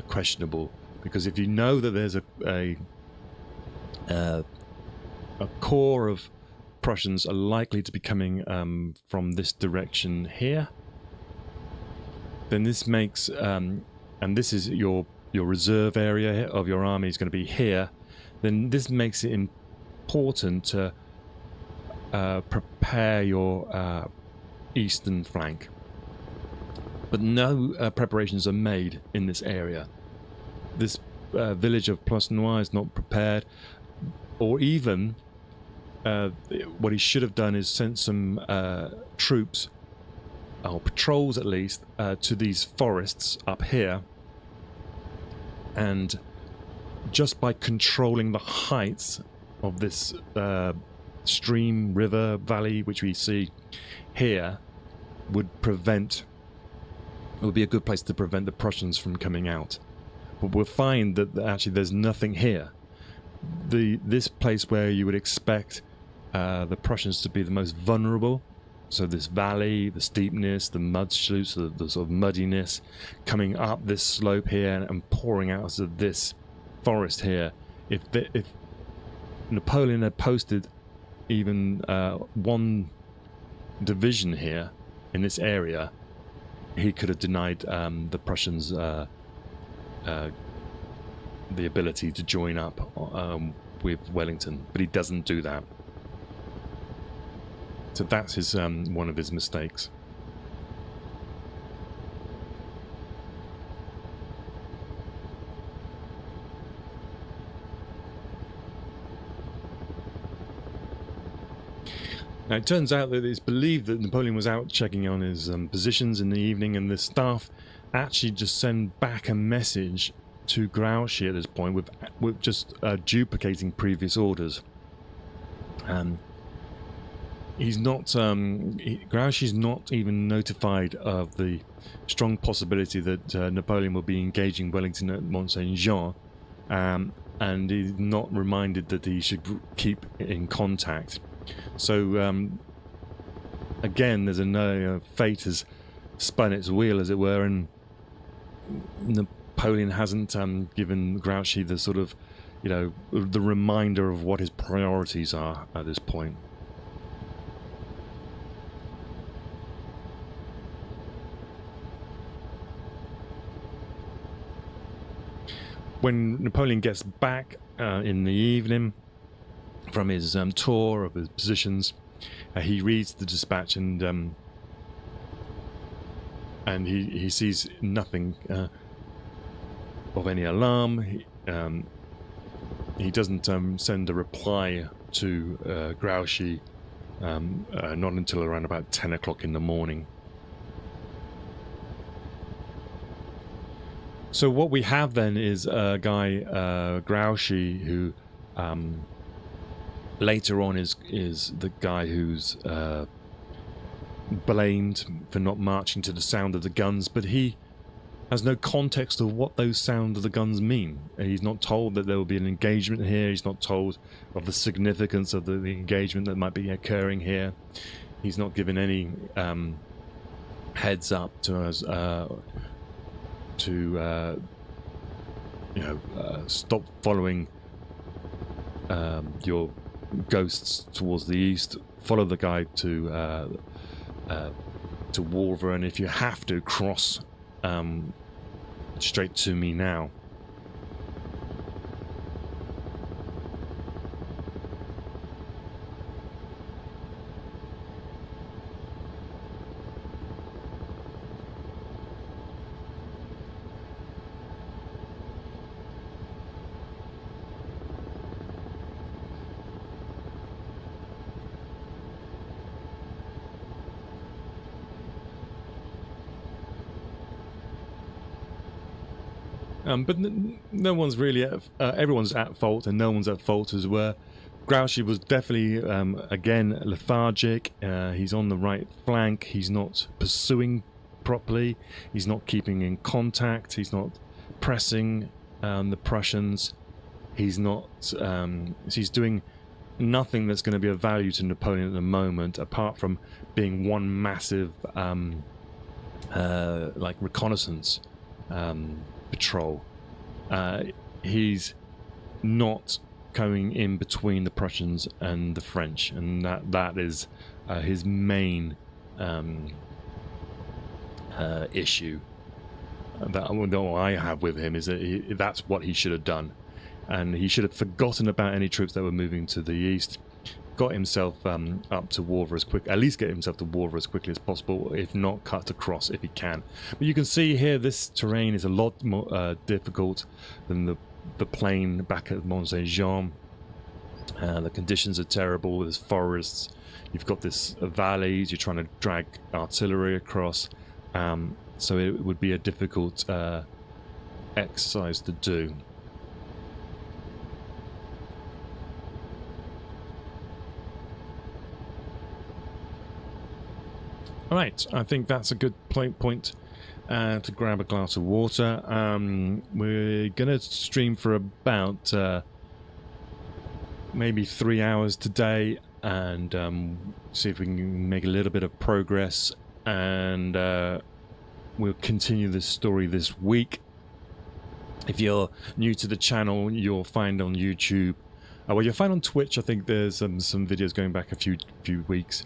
questionable, because if you know that there's a core of Prussians are likely to be coming from this direction here, then this makes and this is your reserve area of your army is going to be here, then this makes it important to prepare your eastern flank. But no preparations are made in this area. This village of Plossnoy is not prepared, or even what he should have done is sent some troops, or patrols at least, to these forests up here, and just by controlling the heights of this stream, river, valley, which we see here, would be a good place to prevent the Prussians from coming out. But we'll find that actually there's nothing here. This place where you would expect the Prussians to be the most vulnerable, so this valley, the steepness, the mud chutes, the sort of muddiness, coming up this slope here and pouring out of this forest here. If Napoleon had posted even one division here in this area, he could have denied the Prussians the ability to join up with Wellington, but he doesn't do that. So that's his one of his mistakes. Now, it turns out that it's believed that Napoleon was out checking on his positions in the evening, and the staff actually just send back a message to Grouchy at this point with just duplicating previous orders. He's not Grouchy's not even notified of the strong possibility that Napoleon will be engaging Wellington at Mont Saint Jean, and he's not reminded that he should keep in contact. So again, there's a fate has spun its wheel, as it were, and Napoleon hasn't given Grouchy the sort of, the reminder of what his priorities are at this point. When Napoleon gets back in the evening from his tour of his positions, he reads the dispatch, and he sees nothing of any alarm. He doesn't send a reply to Grouchy not until around about 10 o'clock in the morning. So what we have then is a guy, Grouchy, who later on is the guy who's blamed for not marching to the sound of the guns, but he has no context of what those sound of the guns mean. He's not told that there will be an engagement here. He's not told of the significance of the engagement that might be occurring here. He's not given any heads up to us to stop following your ghosts towards the east. Follow the guide to Wavre, and if you have to, cross straight to me now. But no one's really everyone's at fault, and no one's at fault as well. Grouchy was definitely again lethargic. He's on the right flank. He's not pursuing properly. He's not keeping in contact. He's not pressing the Prussians. He's not. He's doing nothing that's going to be of value to Napoleon at the moment, apart from being one massive like reconnaissance patrol. He's not going in between the Prussians and the French, and that is his main issue that I have with him, is that that's what he should have done, and he should have forgotten about any troops that were moving to the east, got himself up to Wavre at least get himself to Wavre as quickly as possible, if not cut across if he can. But you can see here this terrain is a lot more difficult than the plain back at Mont Saint Jean. The conditions are terrible. There's forests, you've got this valleys, you're trying to drag artillery across, so it would be a difficult exercise to do. Right, I think that's a good point to grab a glass of water. We're going to stream for about maybe 3 hours today, and see if we can make a little bit of progress, and we'll continue this story this week. If you're new to the channel, you'll find on YouTube, well, you'll find on Twitch, I think there's some videos going back a few weeks.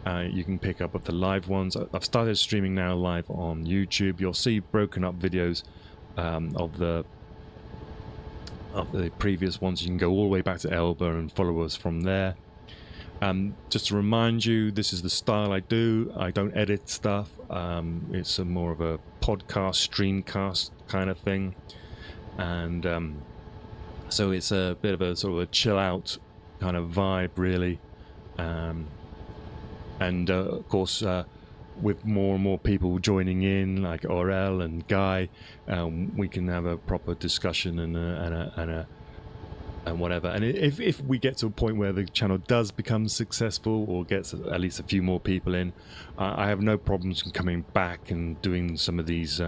You can pick up of the live ones. I've started streaming now live on YouTube. You'll see broken up videos of the previous ones. You can go all the way back to Elba and follow us from there. Just to remind you, this is the style I do. I don't edit stuff. It's more of a podcast, streamcast kind of thing. And so it's a bit of a sort of a chill out kind of vibe, really. Of course, with more and more people joining in, like Aurel and Guy, we can have a proper discussion and whatever. And if we get to a point where the channel does become successful or gets at least a few more people in, I have no problems in coming back and doing some of these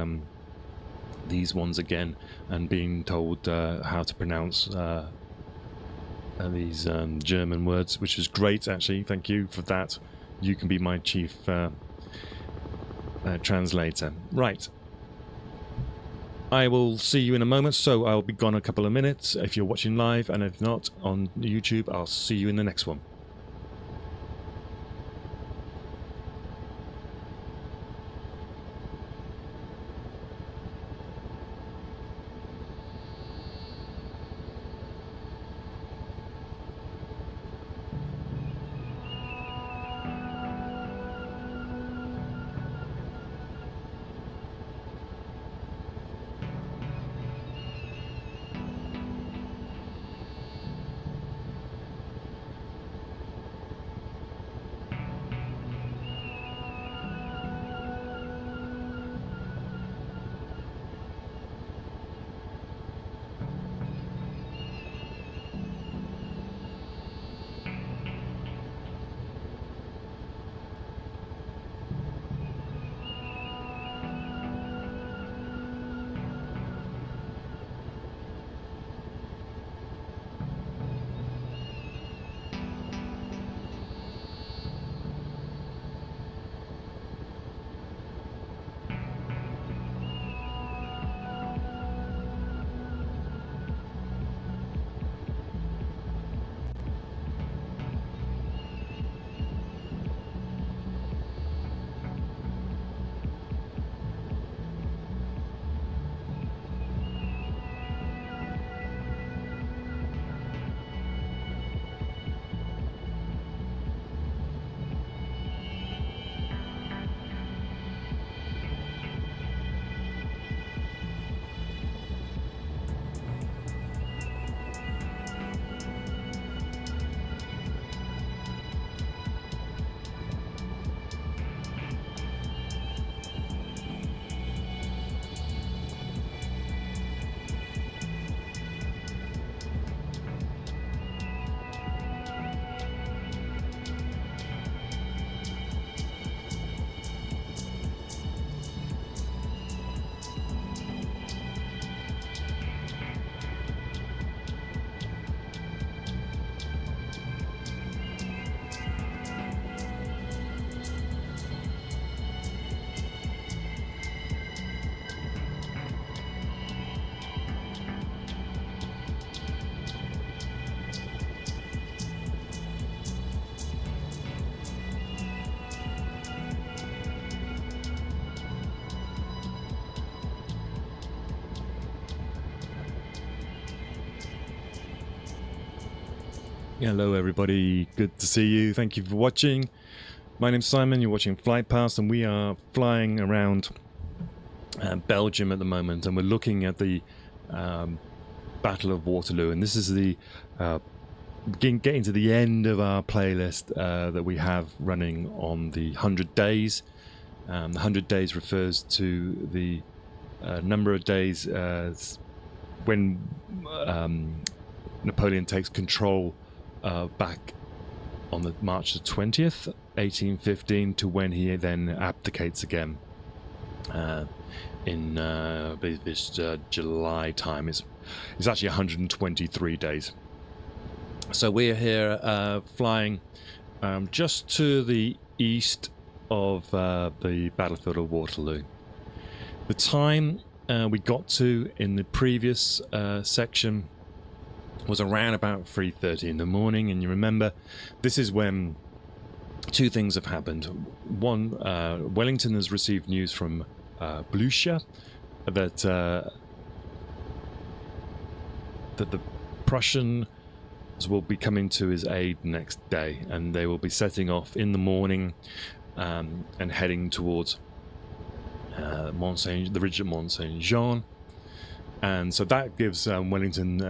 ones again and being told how to pronounce these German words, which is great, actually. Thank you for that. You can be my chief translator. Right. I will see you in a moment, so I'll be gone a couple of minutes if you're watching live, and if not on YouTube, I'll see you in the next one. Hello everybody, good to see you. Thank you for watching. My name's Simon, you're watching Flight Past, and we are flying around Belgium at the moment, and we're looking at the Battle of Waterloo, and this is the getting to the end of our playlist that we have running on the 100 days. The 100 days refers to the number of days when Napoleon takes control back on the March the 20th, 1815, to when he then abdicates again in this July time. It's actually 123 days. So we're here flying just to the east of the battlefield of Waterloo. The time we got to in the previous section was around about 3:30 in the morning, and you remember this is when two things have happened. One, Wellington has received news from Blucher that the Prussian will be coming to his aid next day, and they will be setting off in the morning and heading towards the ridge of Mont Saint Jean. And so that gives Wellington,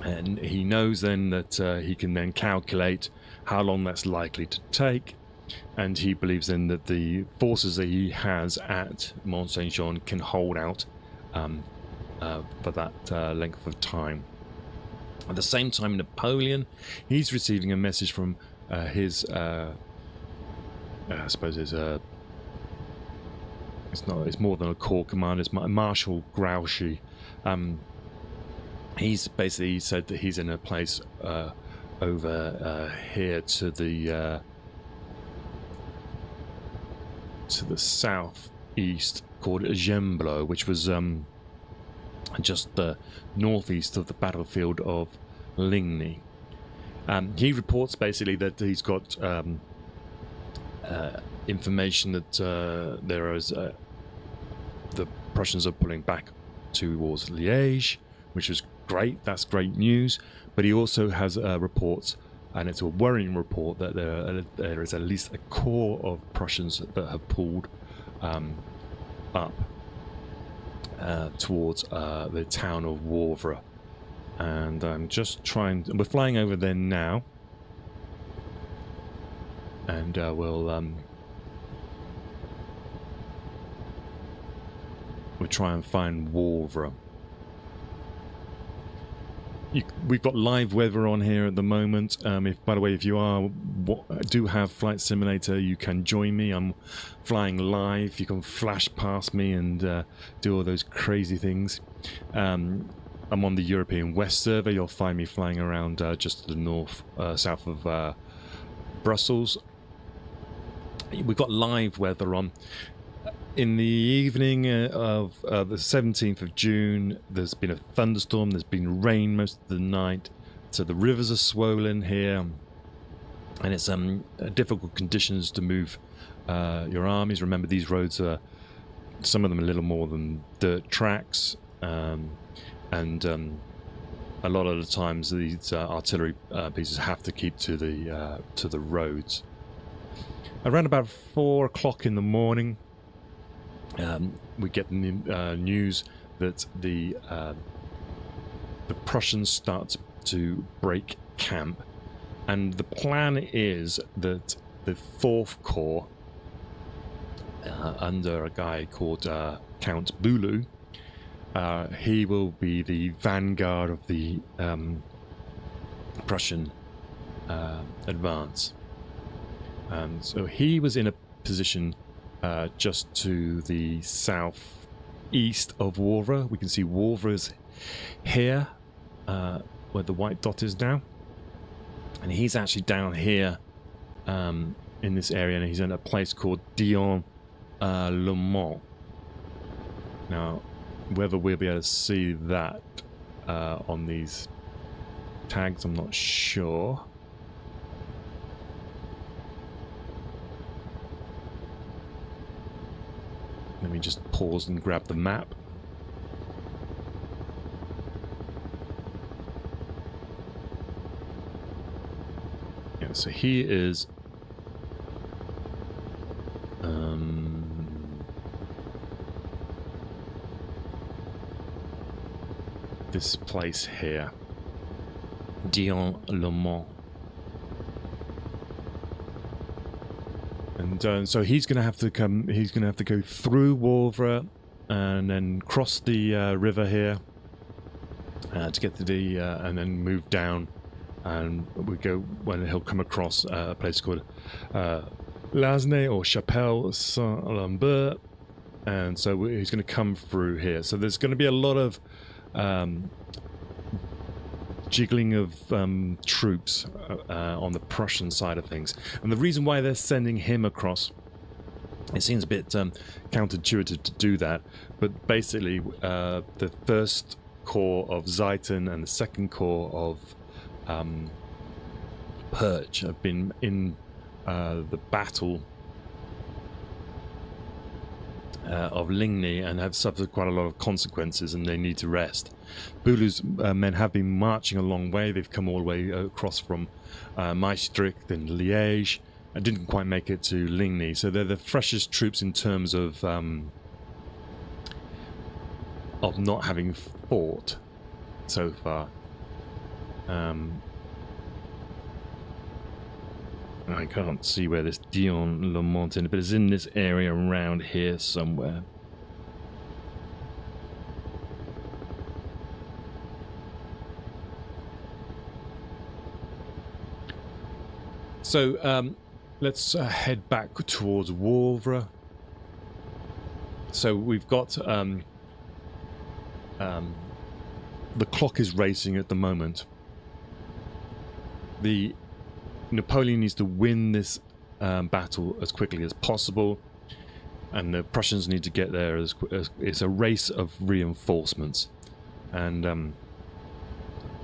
and he knows then that he can then calculate how long that's likely to take, and he believes then that the forces that he has at Mont Saint Jean can hold out for that length of time. At the same time, Napoleon, he's receiving a message from his, I suppose it's more than a corps commander, it's Marshal Grouchy. He's basically said that he's in a place over here to the southeast called Gembloux, which was just the northeast of the battlefield of Ligny. He reports basically that he's got information that there is the Prussians are pulling back towards Liège, which is great. That's great news. But he also has reports, and it's a worrying report, that there is at least a corps of Prussians that have pulled up towards the town of Wavre. And I'm just trying. We're flying over there now, and we'll try and find Wavre. We've got live weather on here at the moment. By the way, if you do have Flight Simulator, you can join me. I'm flying live. You can flash past me and do all those crazy things. I'm on the European West server. You'll find me flying around just to the south of Brussels. We've got live weather on. In the evening of the 17th of June, there's been a thunderstorm, there's been rain most of the night, so the rivers are swollen here, and it's difficult conditions to move your armies. Remember, these roads are, some of them a little more than dirt tracks, and a lot of the times these artillery pieces have to keep to the roads. Around about 4 o'clock in the morning, we get the news that the Prussians start to break camp, and the plan is that the 4th Corps, under a guy called Count Boulou, he will be the vanguard of the Prussian advance. So he was in a position just to the southeast of Wavre. We can see Wavre's here, where the white dot is now, and he's actually down here in this area, and he's in a place called Dion-le Mont. Now, whether we'll be able to see that on these tags, I'm not sure. Let me just pause and grab the map. Yeah, so he is this place here, Dion-le Mont. And so he's going to have to come. He's going to have to go through Wavre and then cross the river here to get to the and then move down, and we go when he'll come across a place called Lasne or Chapelle Saint-Lambert, and so he's going to come through here. So there's going to be a lot of jiggling of troops on the Prussian side of things. And the reason why they're sending him across, it seems a bit counterintuitive to do that, but basically the 1st Corps of Zieten and the 2nd Corps of Perche have been in the battle of Ligny and have suffered quite a lot of consequences, and they need to rest. Bulu's men have been marching a long way. They've come all the way across from Maastricht and Liège and didn't quite make it to Ligny, so they're the freshest troops in terms of not having fought so far. I can't see where this Dion-le-Mont is, but it's in this area around here somewhere. So let's head back towards Wavre. So we've got the clock is racing at the moment. Napoleon needs to win this battle as quickly as possible, and the Prussians need to get there as it's a race of reinforcements, and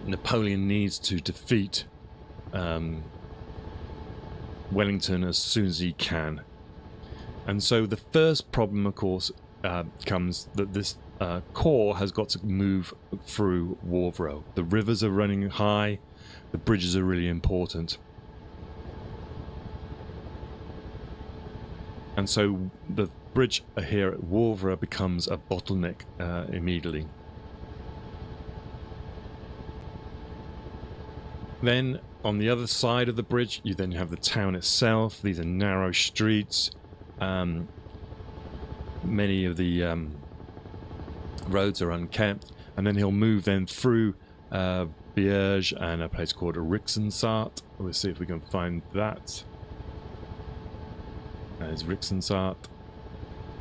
Napoleon needs to defeat Wellington as soon as he can. And so the first problem, of course, comes that this corps has got to move through Wavre. The rivers are running high, the bridges are really important. And so the bridge here at Wavre becomes a bottleneck immediately. Then on the other side of the bridge, you then have the town itself. These are narrow streets. Many of the roads are unkempt. And then he'll move then through Bierge and a place called Rixensart. We'll see if we can find that. There's Rixensart,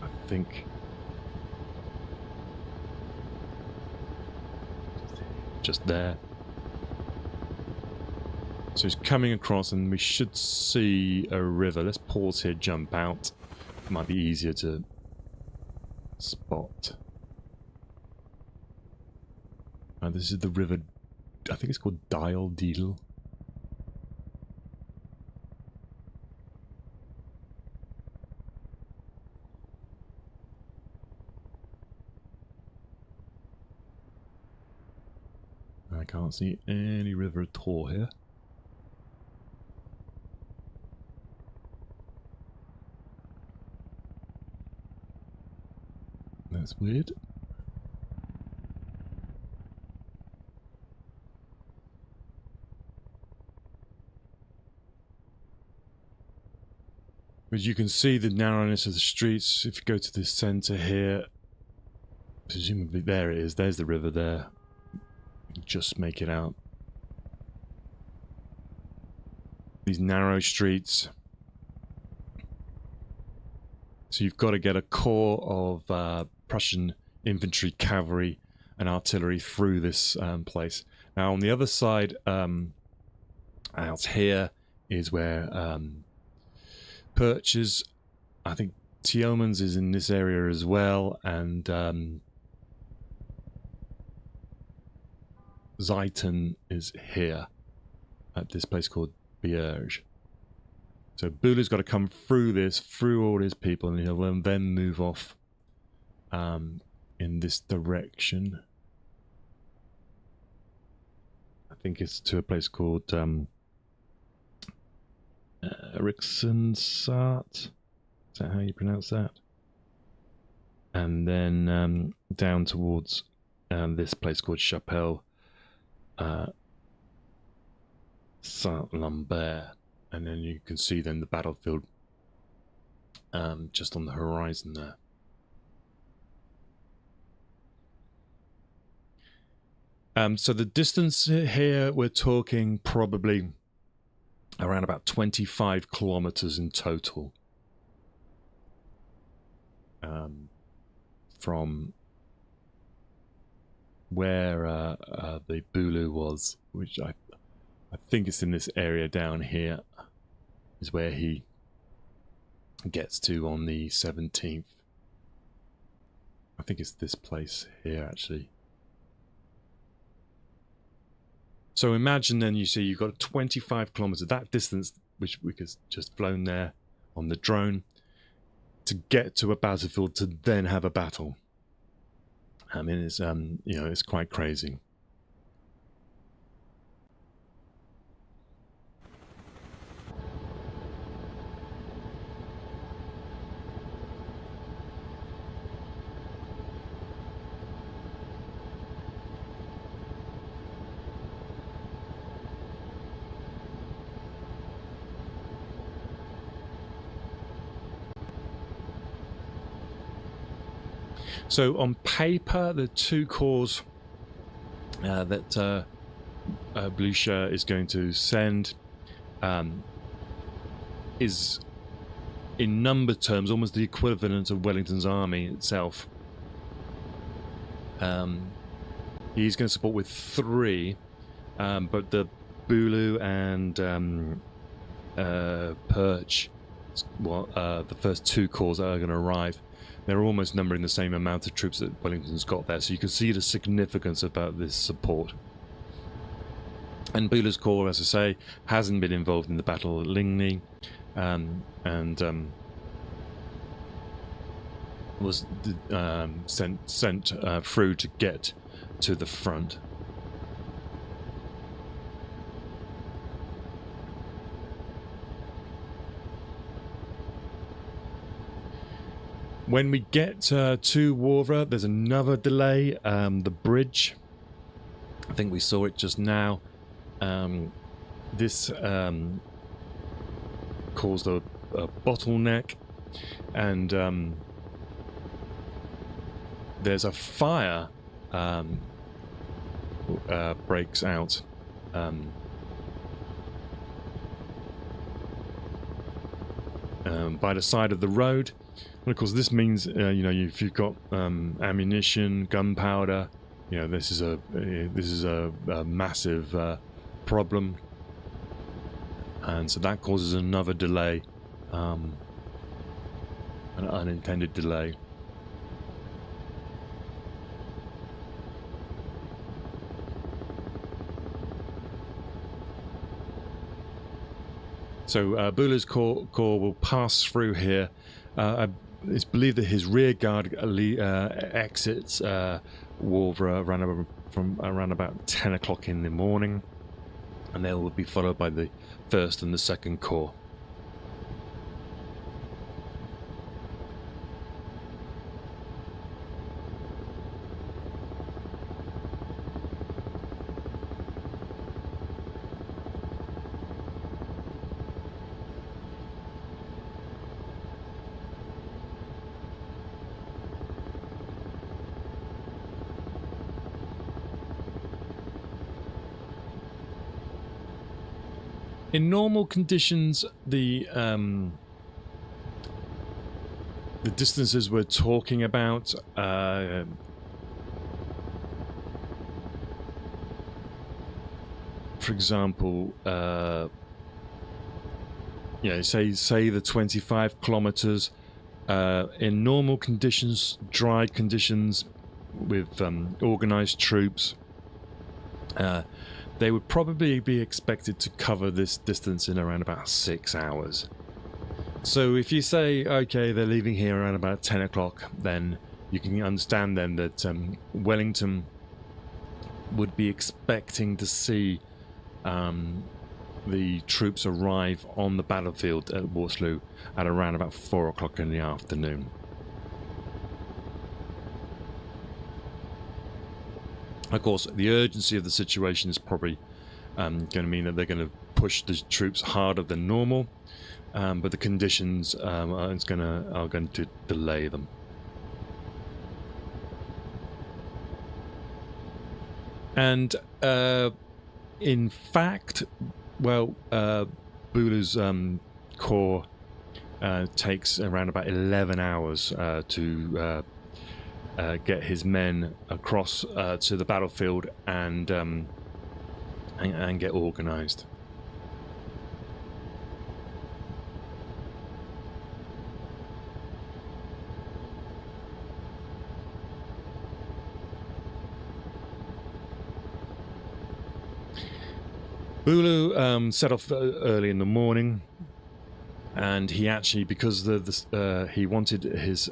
I think. Just there. So he's coming across and we should see a river. Let's pause here, jump out. It might be easier to spot. This is the river, I think it's called Dial Deedle. I can't see any river at all here. That's weird. But you can see the narrowness of the streets. If you go to the center here, presumably there it is. There's the river there. Just make it out. These narrow streets. So you've got to get a corps of Prussian infantry, cavalry and artillery through this place. Now on the other side, out here is where Perches, I think Thielmans is in this area as well, and Zieten is here at this place called Bierge. So Bulu's got to come through this, through all his people, and he'll then move off in this direction. I think it's to a place called Rixensart. Is that how you pronounce that? And then down towards this place called Chapelle Saint-Lambert, and then you can see then the battlefield just on the horizon there. So the distance here, we're talking probably around about 25 kilometers in total from where the Bulu was, which I think it's in this area down here, is where he gets to on the 17th. I think it's this place here, actually. So imagine then, you see, you've got 25 kilometers, that distance, which we could just flown there on the drone, to get to a battlefield to then have a battle. I mean, it's it's quite crazy. So on paper, the 2 corps that Blucher is going to send is, in number terms, almost the equivalent of Wellington's army itself. He's going to support with 3, but the Bulu and Perch, the first 2 corps that are going to arrive, they're almost numbering the same amount of troops that Wellington's got there, so you can see the significance about this support. And Buller's corps, as I say, hasn't been involved in the Battle of Ligny, and was sent through to get to the front. When we get to Wavre, there's another delay. The bridge, I think we saw it just now. This caused a bottleneck, and there's a fire breaks out. By the side of the road. And of course, this means if you've got ammunition, gunpowder, this is a massive problem, and so that causes another delay, an unintended delay. So Buller's corps will pass through here. It's believed that his rear guard exits Wavre from around about 10 o'clock in the morning, and they will be followed by the 1st and the 2nd Corps. In normal conditions, the distances we're talking about, for example, say the 25 kilometers. In normal conditions, dry conditions, with organized troops, they would probably be expected to cover this distance in around about 6 hours. So if you say, okay, they're leaving here around about 10 o'clock, then you can understand then that Wellington would be expecting to see the troops arrive on the battlefield at Waterloo at around about 4 o'clock in the afternoon. Of course, the urgency of the situation is probably going to mean that they're going to push the troops harder than normal, but the conditions are going to delay them. And in fact, Buller's corps takes around about 11 hours to get his men across to the battlefield and get organized. Buller set off early in the morning, And he actually, because he wanted his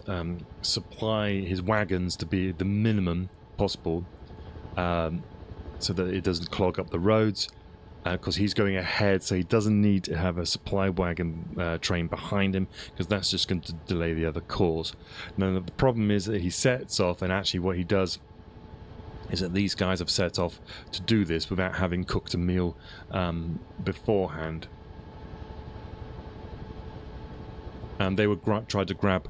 his wagons to be the minimum possible, so that it doesn't clog up the roads, because he's going ahead, so he doesn't need to have a supply wagon train behind him, because that's just going to delay the other cause. Now the problem is that he sets off, and actually what he does is that these guys have set off to do this without having cooked a meal beforehand. And they would try to grab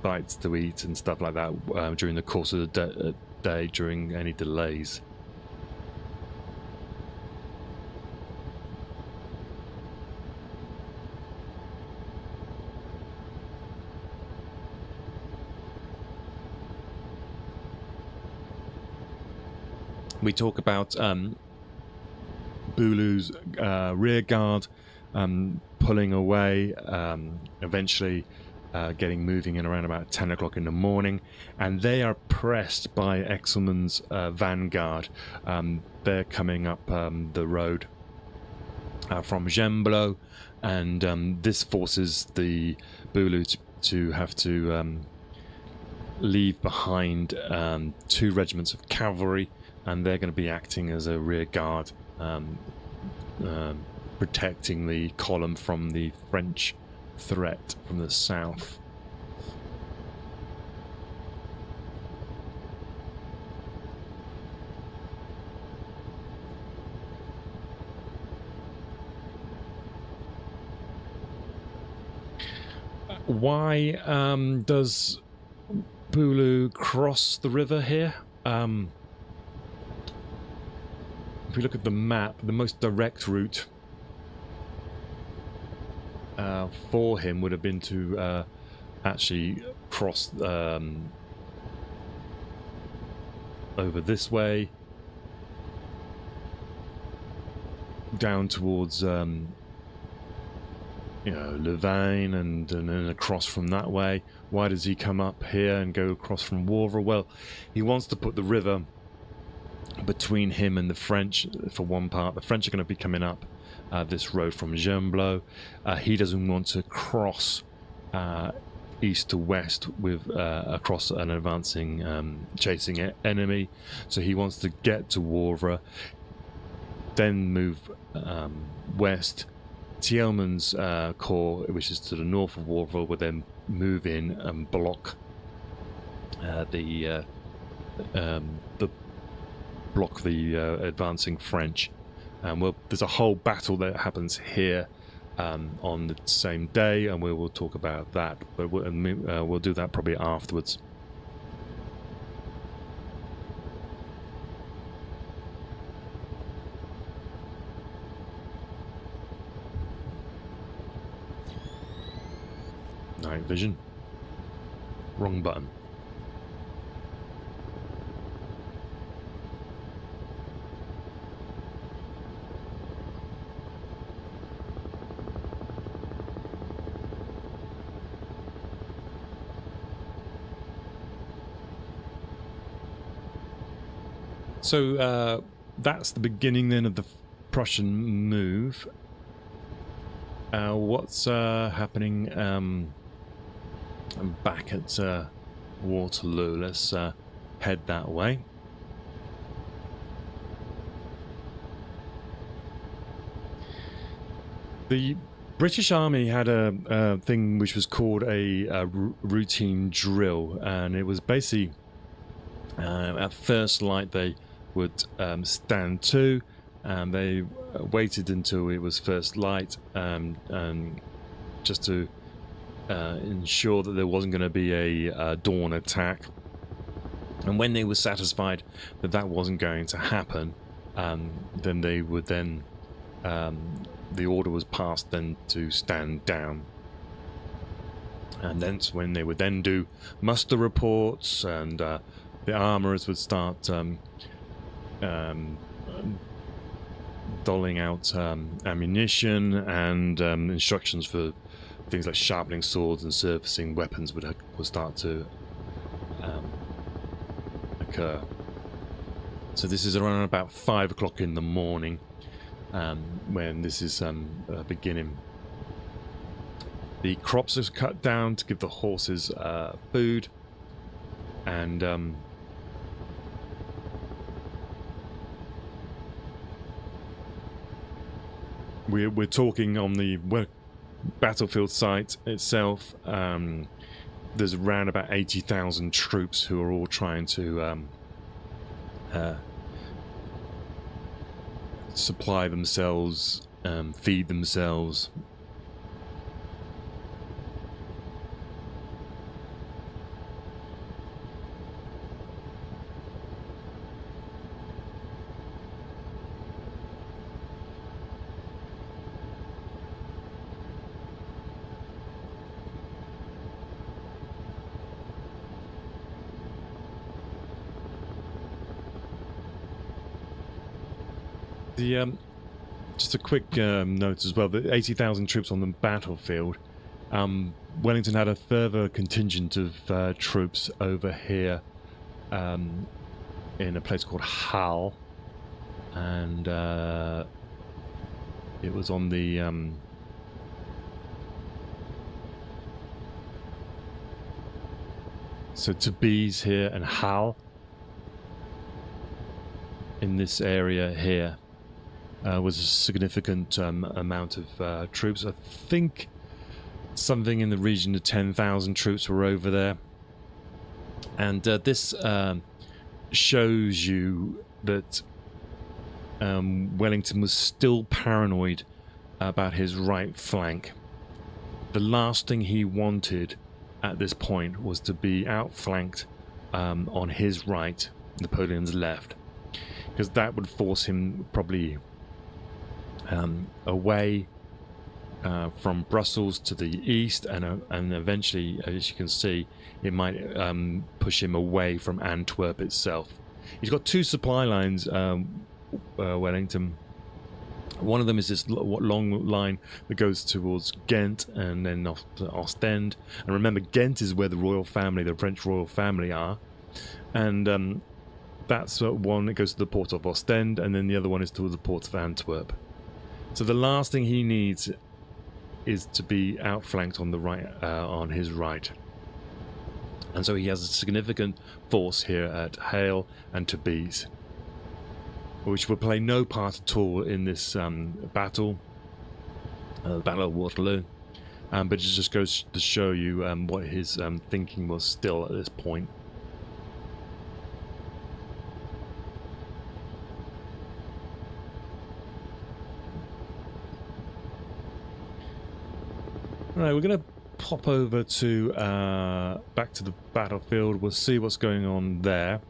bites to eat and stuff like that during the course of the day during any delays. We talk about Bulu's rear guard pulling away, eventually getting moving in around about 10 o'clock in the morning, and they are pressed by Exelman's vanguard. They're coming up the road from Gembloux, and this forces the Bulu to have to leave behind 2 regiments of cavalry, and they're going to be acting as a rear guard, protecting the column from the French threat from the south. Why does Bulu cross the river here? If we look at the map, the most direct route for him would have been to actually cross over this way down towards Louvain, and then across from that way. Why does he come up here and go across from Wavre? Well, he wants to put the river between him and the French for one part. The French are going to be coming up this road from Gembloux. He doesn't want to cross east to west with across an advancing chasing enemy, so he wants to get to Wavre, then move west. Thielmann's corps, which is to the north of Wavre, will then move in and block the advancing French. And there's a whole battle that happens here on the same day, and we will talk about that, but we'll do that probably afterwards. Night vision. Wrong button. So that's the beginning then of the Prussian move. What's happening back at Waterloo? Let's head that way. The British Army had a thing which was called a routine drill, and it was basically at first light they would stand to, and they waited until it was first light, just to ensure that there wasn't going to be a dawn attack. And when they were satisfied that that wasn't going to happen, then they would then the order was passed then to stand down, and that's when they would then do muster reports, and the armourers would start doling out ammunition, and instructions for things like sharpening swords and surfacing weapons would start to occur. So this is around about 5 o'clock in the morning when this is beginning. The crops are cut down to give the horses food, and we're talking on the battlefield site itself. There's around about 80,000 troops who are all trying to supply themselves, feed themselves. Just a quick note as well, the 80,000 troops on the battlefield. Wellington had a further contingent of troops over here in a place called Hull, and it was on the so Tabiz here and Hull in this area here. Was a significant amount of troops. I think something in the region of 10,000 troops were over there. And this shows you that Wellington was still paranoid about his right flank. The last thing he wanted at this point was to be outflanked on his right, Napoleon's left, because that would force him probably away from Brussels to the east, and eventually, as you can see, it might push him away from Antwerp itself. He's got two supply lines, Wellington. One of them is this long line that goes towards Ghent and then off to Ostend. And remember, Ghent is where the royal family, the French royal family, are. And that's one that goes to the port of Ostend, and then the other one is towards the port of Antwerp. So the last thing he needs is to be outflanked on the right, on his right. And so he has a significant force here at Hale and Tabiz, which will play no part at all in this battle, the Battle of Waterloo. But it just goes to show you what his thinking was still at this point. Right, we're going to pop over to back to the battlefield. We'll see what's going on there.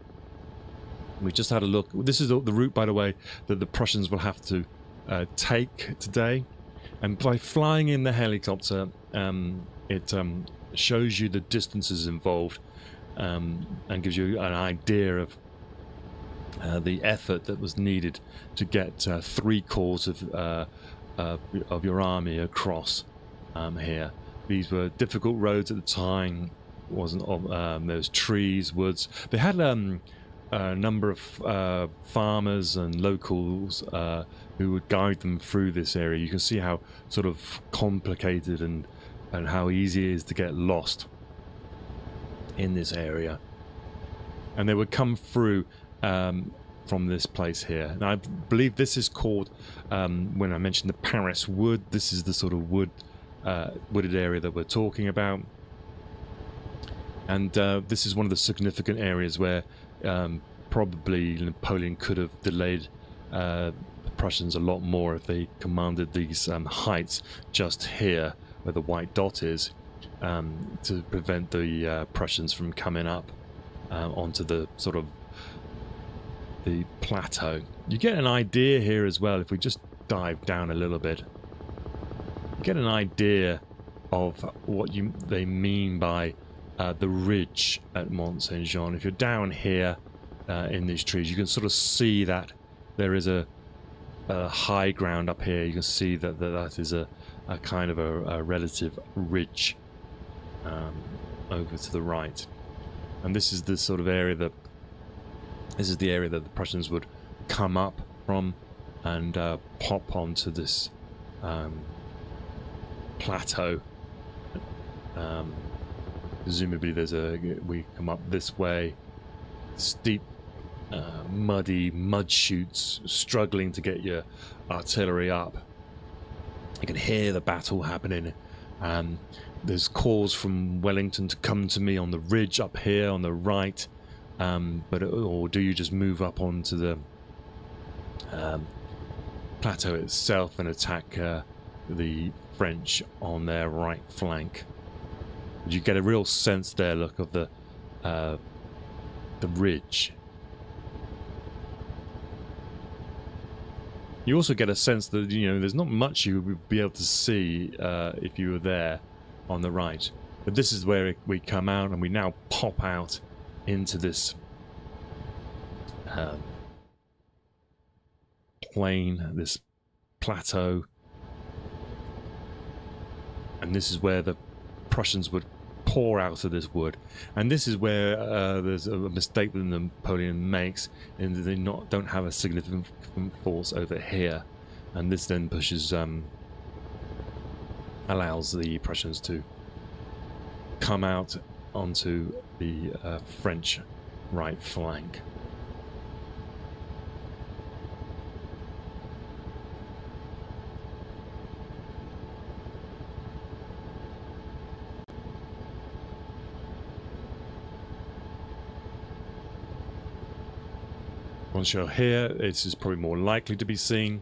We just had a look. This is the route, by the way, that the Prussians will have to take today. And by flying in the helicopter, it shows you the distances involved and gives you an idea of the effort that was needed to get 3 corps of your army across. Here, these were difficult roads at the time. Wasn't there was trees, woods. They had a number of farmers and locals who would guide them through this area. You can see how sort of complicated and how easy it is to get lost in this area. And they would come through from this place here. And I believe this is called, when I mentioned the Paris wood, this is the sort of wooded area that we're talking about. And this is one of the significant areas where probably Napoleon could have delayed the Prussians a lot more if they commanded these heights just here where the white dot is, to prevent the Prussians from coming up onto the sort of the plateau. You get an idea here as well, if we just dive down a little bit, you get an idea of what they mean by the ridge at Mont Saint-Jean. If you're down here in these trees, you can sort of see that there is a high ground up here. You can see that that is a kind of a relative ridge over to the right, and this is the sort of area that the Prussians would come up from and pop onto this plateau Presumably we come up this way, steep, muddy mud chutes, struggling to get your artillery up. You can hear the battle happening. There's calls from Wellington to come to me on the ridge up here on the right, or do you just move up onto the plateau itself and attack the French on their right flank? You get a real sense there, look, of the ridge. You also get a sense that, you know, there's not much you would be able to see if you were there on the right. But this is where we come out, and we now pop out into this plain, this plateau. And this is where the Prussians would pour out of this wood, and this is where there's a mistake that Napoleon makes in that they don't have a significant force over here, and this then pushes allows the Prussians to come out onto the French right flank. Once you're here, this is probably more likely to be seen,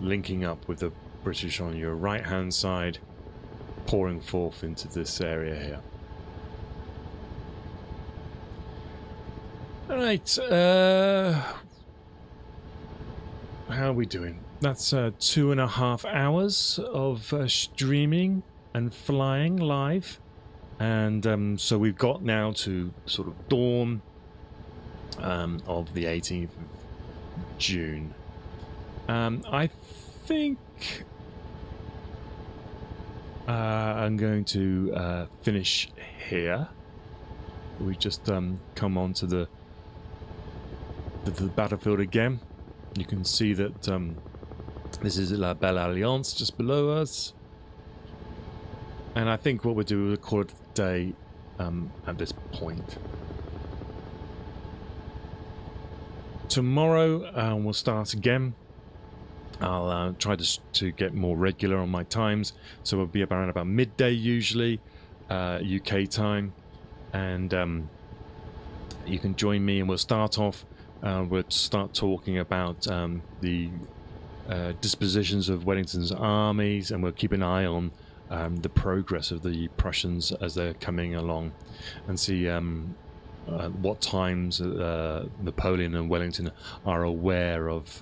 linking up with the British on your right hand side, pouring forth into this area here. Alright, how are we doing? That's 2.5 hours of streaming and flying live, and so we've got now to sort of dawn of the 18th of June. I think I'm going to finish here. We just come onto the battlefield again. You can see that this is La Belle Alliance just below us, and I think what we'll do is call it a day at this point. Tomorrow we'll start again. I'll try to get more regular on my times, so we'll be around about midday usually, UK time, and you can join me, and we'll start off. We'll start talking about the dispositions of Wellington's armies, and we'll keep an eye on the progress of the Prussians as they're coming along, and see what times Napoleon and Wellington are aware of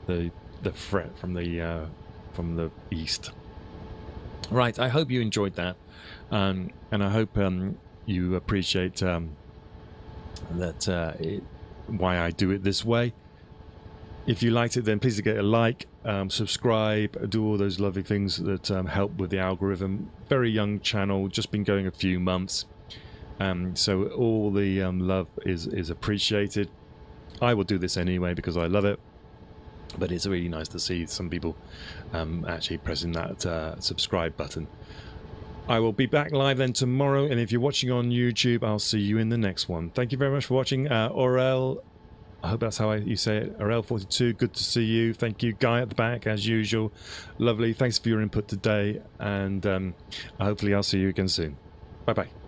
the threat from the east. Right, I hope you enjoyed that, and I hope you appreciate why I do it this way. If you liked it, then please get a like, subscribe, do all those lovely things that help with the algorithm. Very young channel, just been going a few months. So all the love is appreciated. I will do this anyway because I love it, but it's really nice to see some people actually pressing that subscribe button. I will be back live then tomorrow, and if you're watching on YouTube, I'll see you in the next one. Thank you very much for watching. Aurel, I hope that's how you say it, Aurel42, good to see you. Thank you, Guy at the back, as usual. Lovely, thanks for your input today, and hopefully I'll see you again soon. Bye-bye.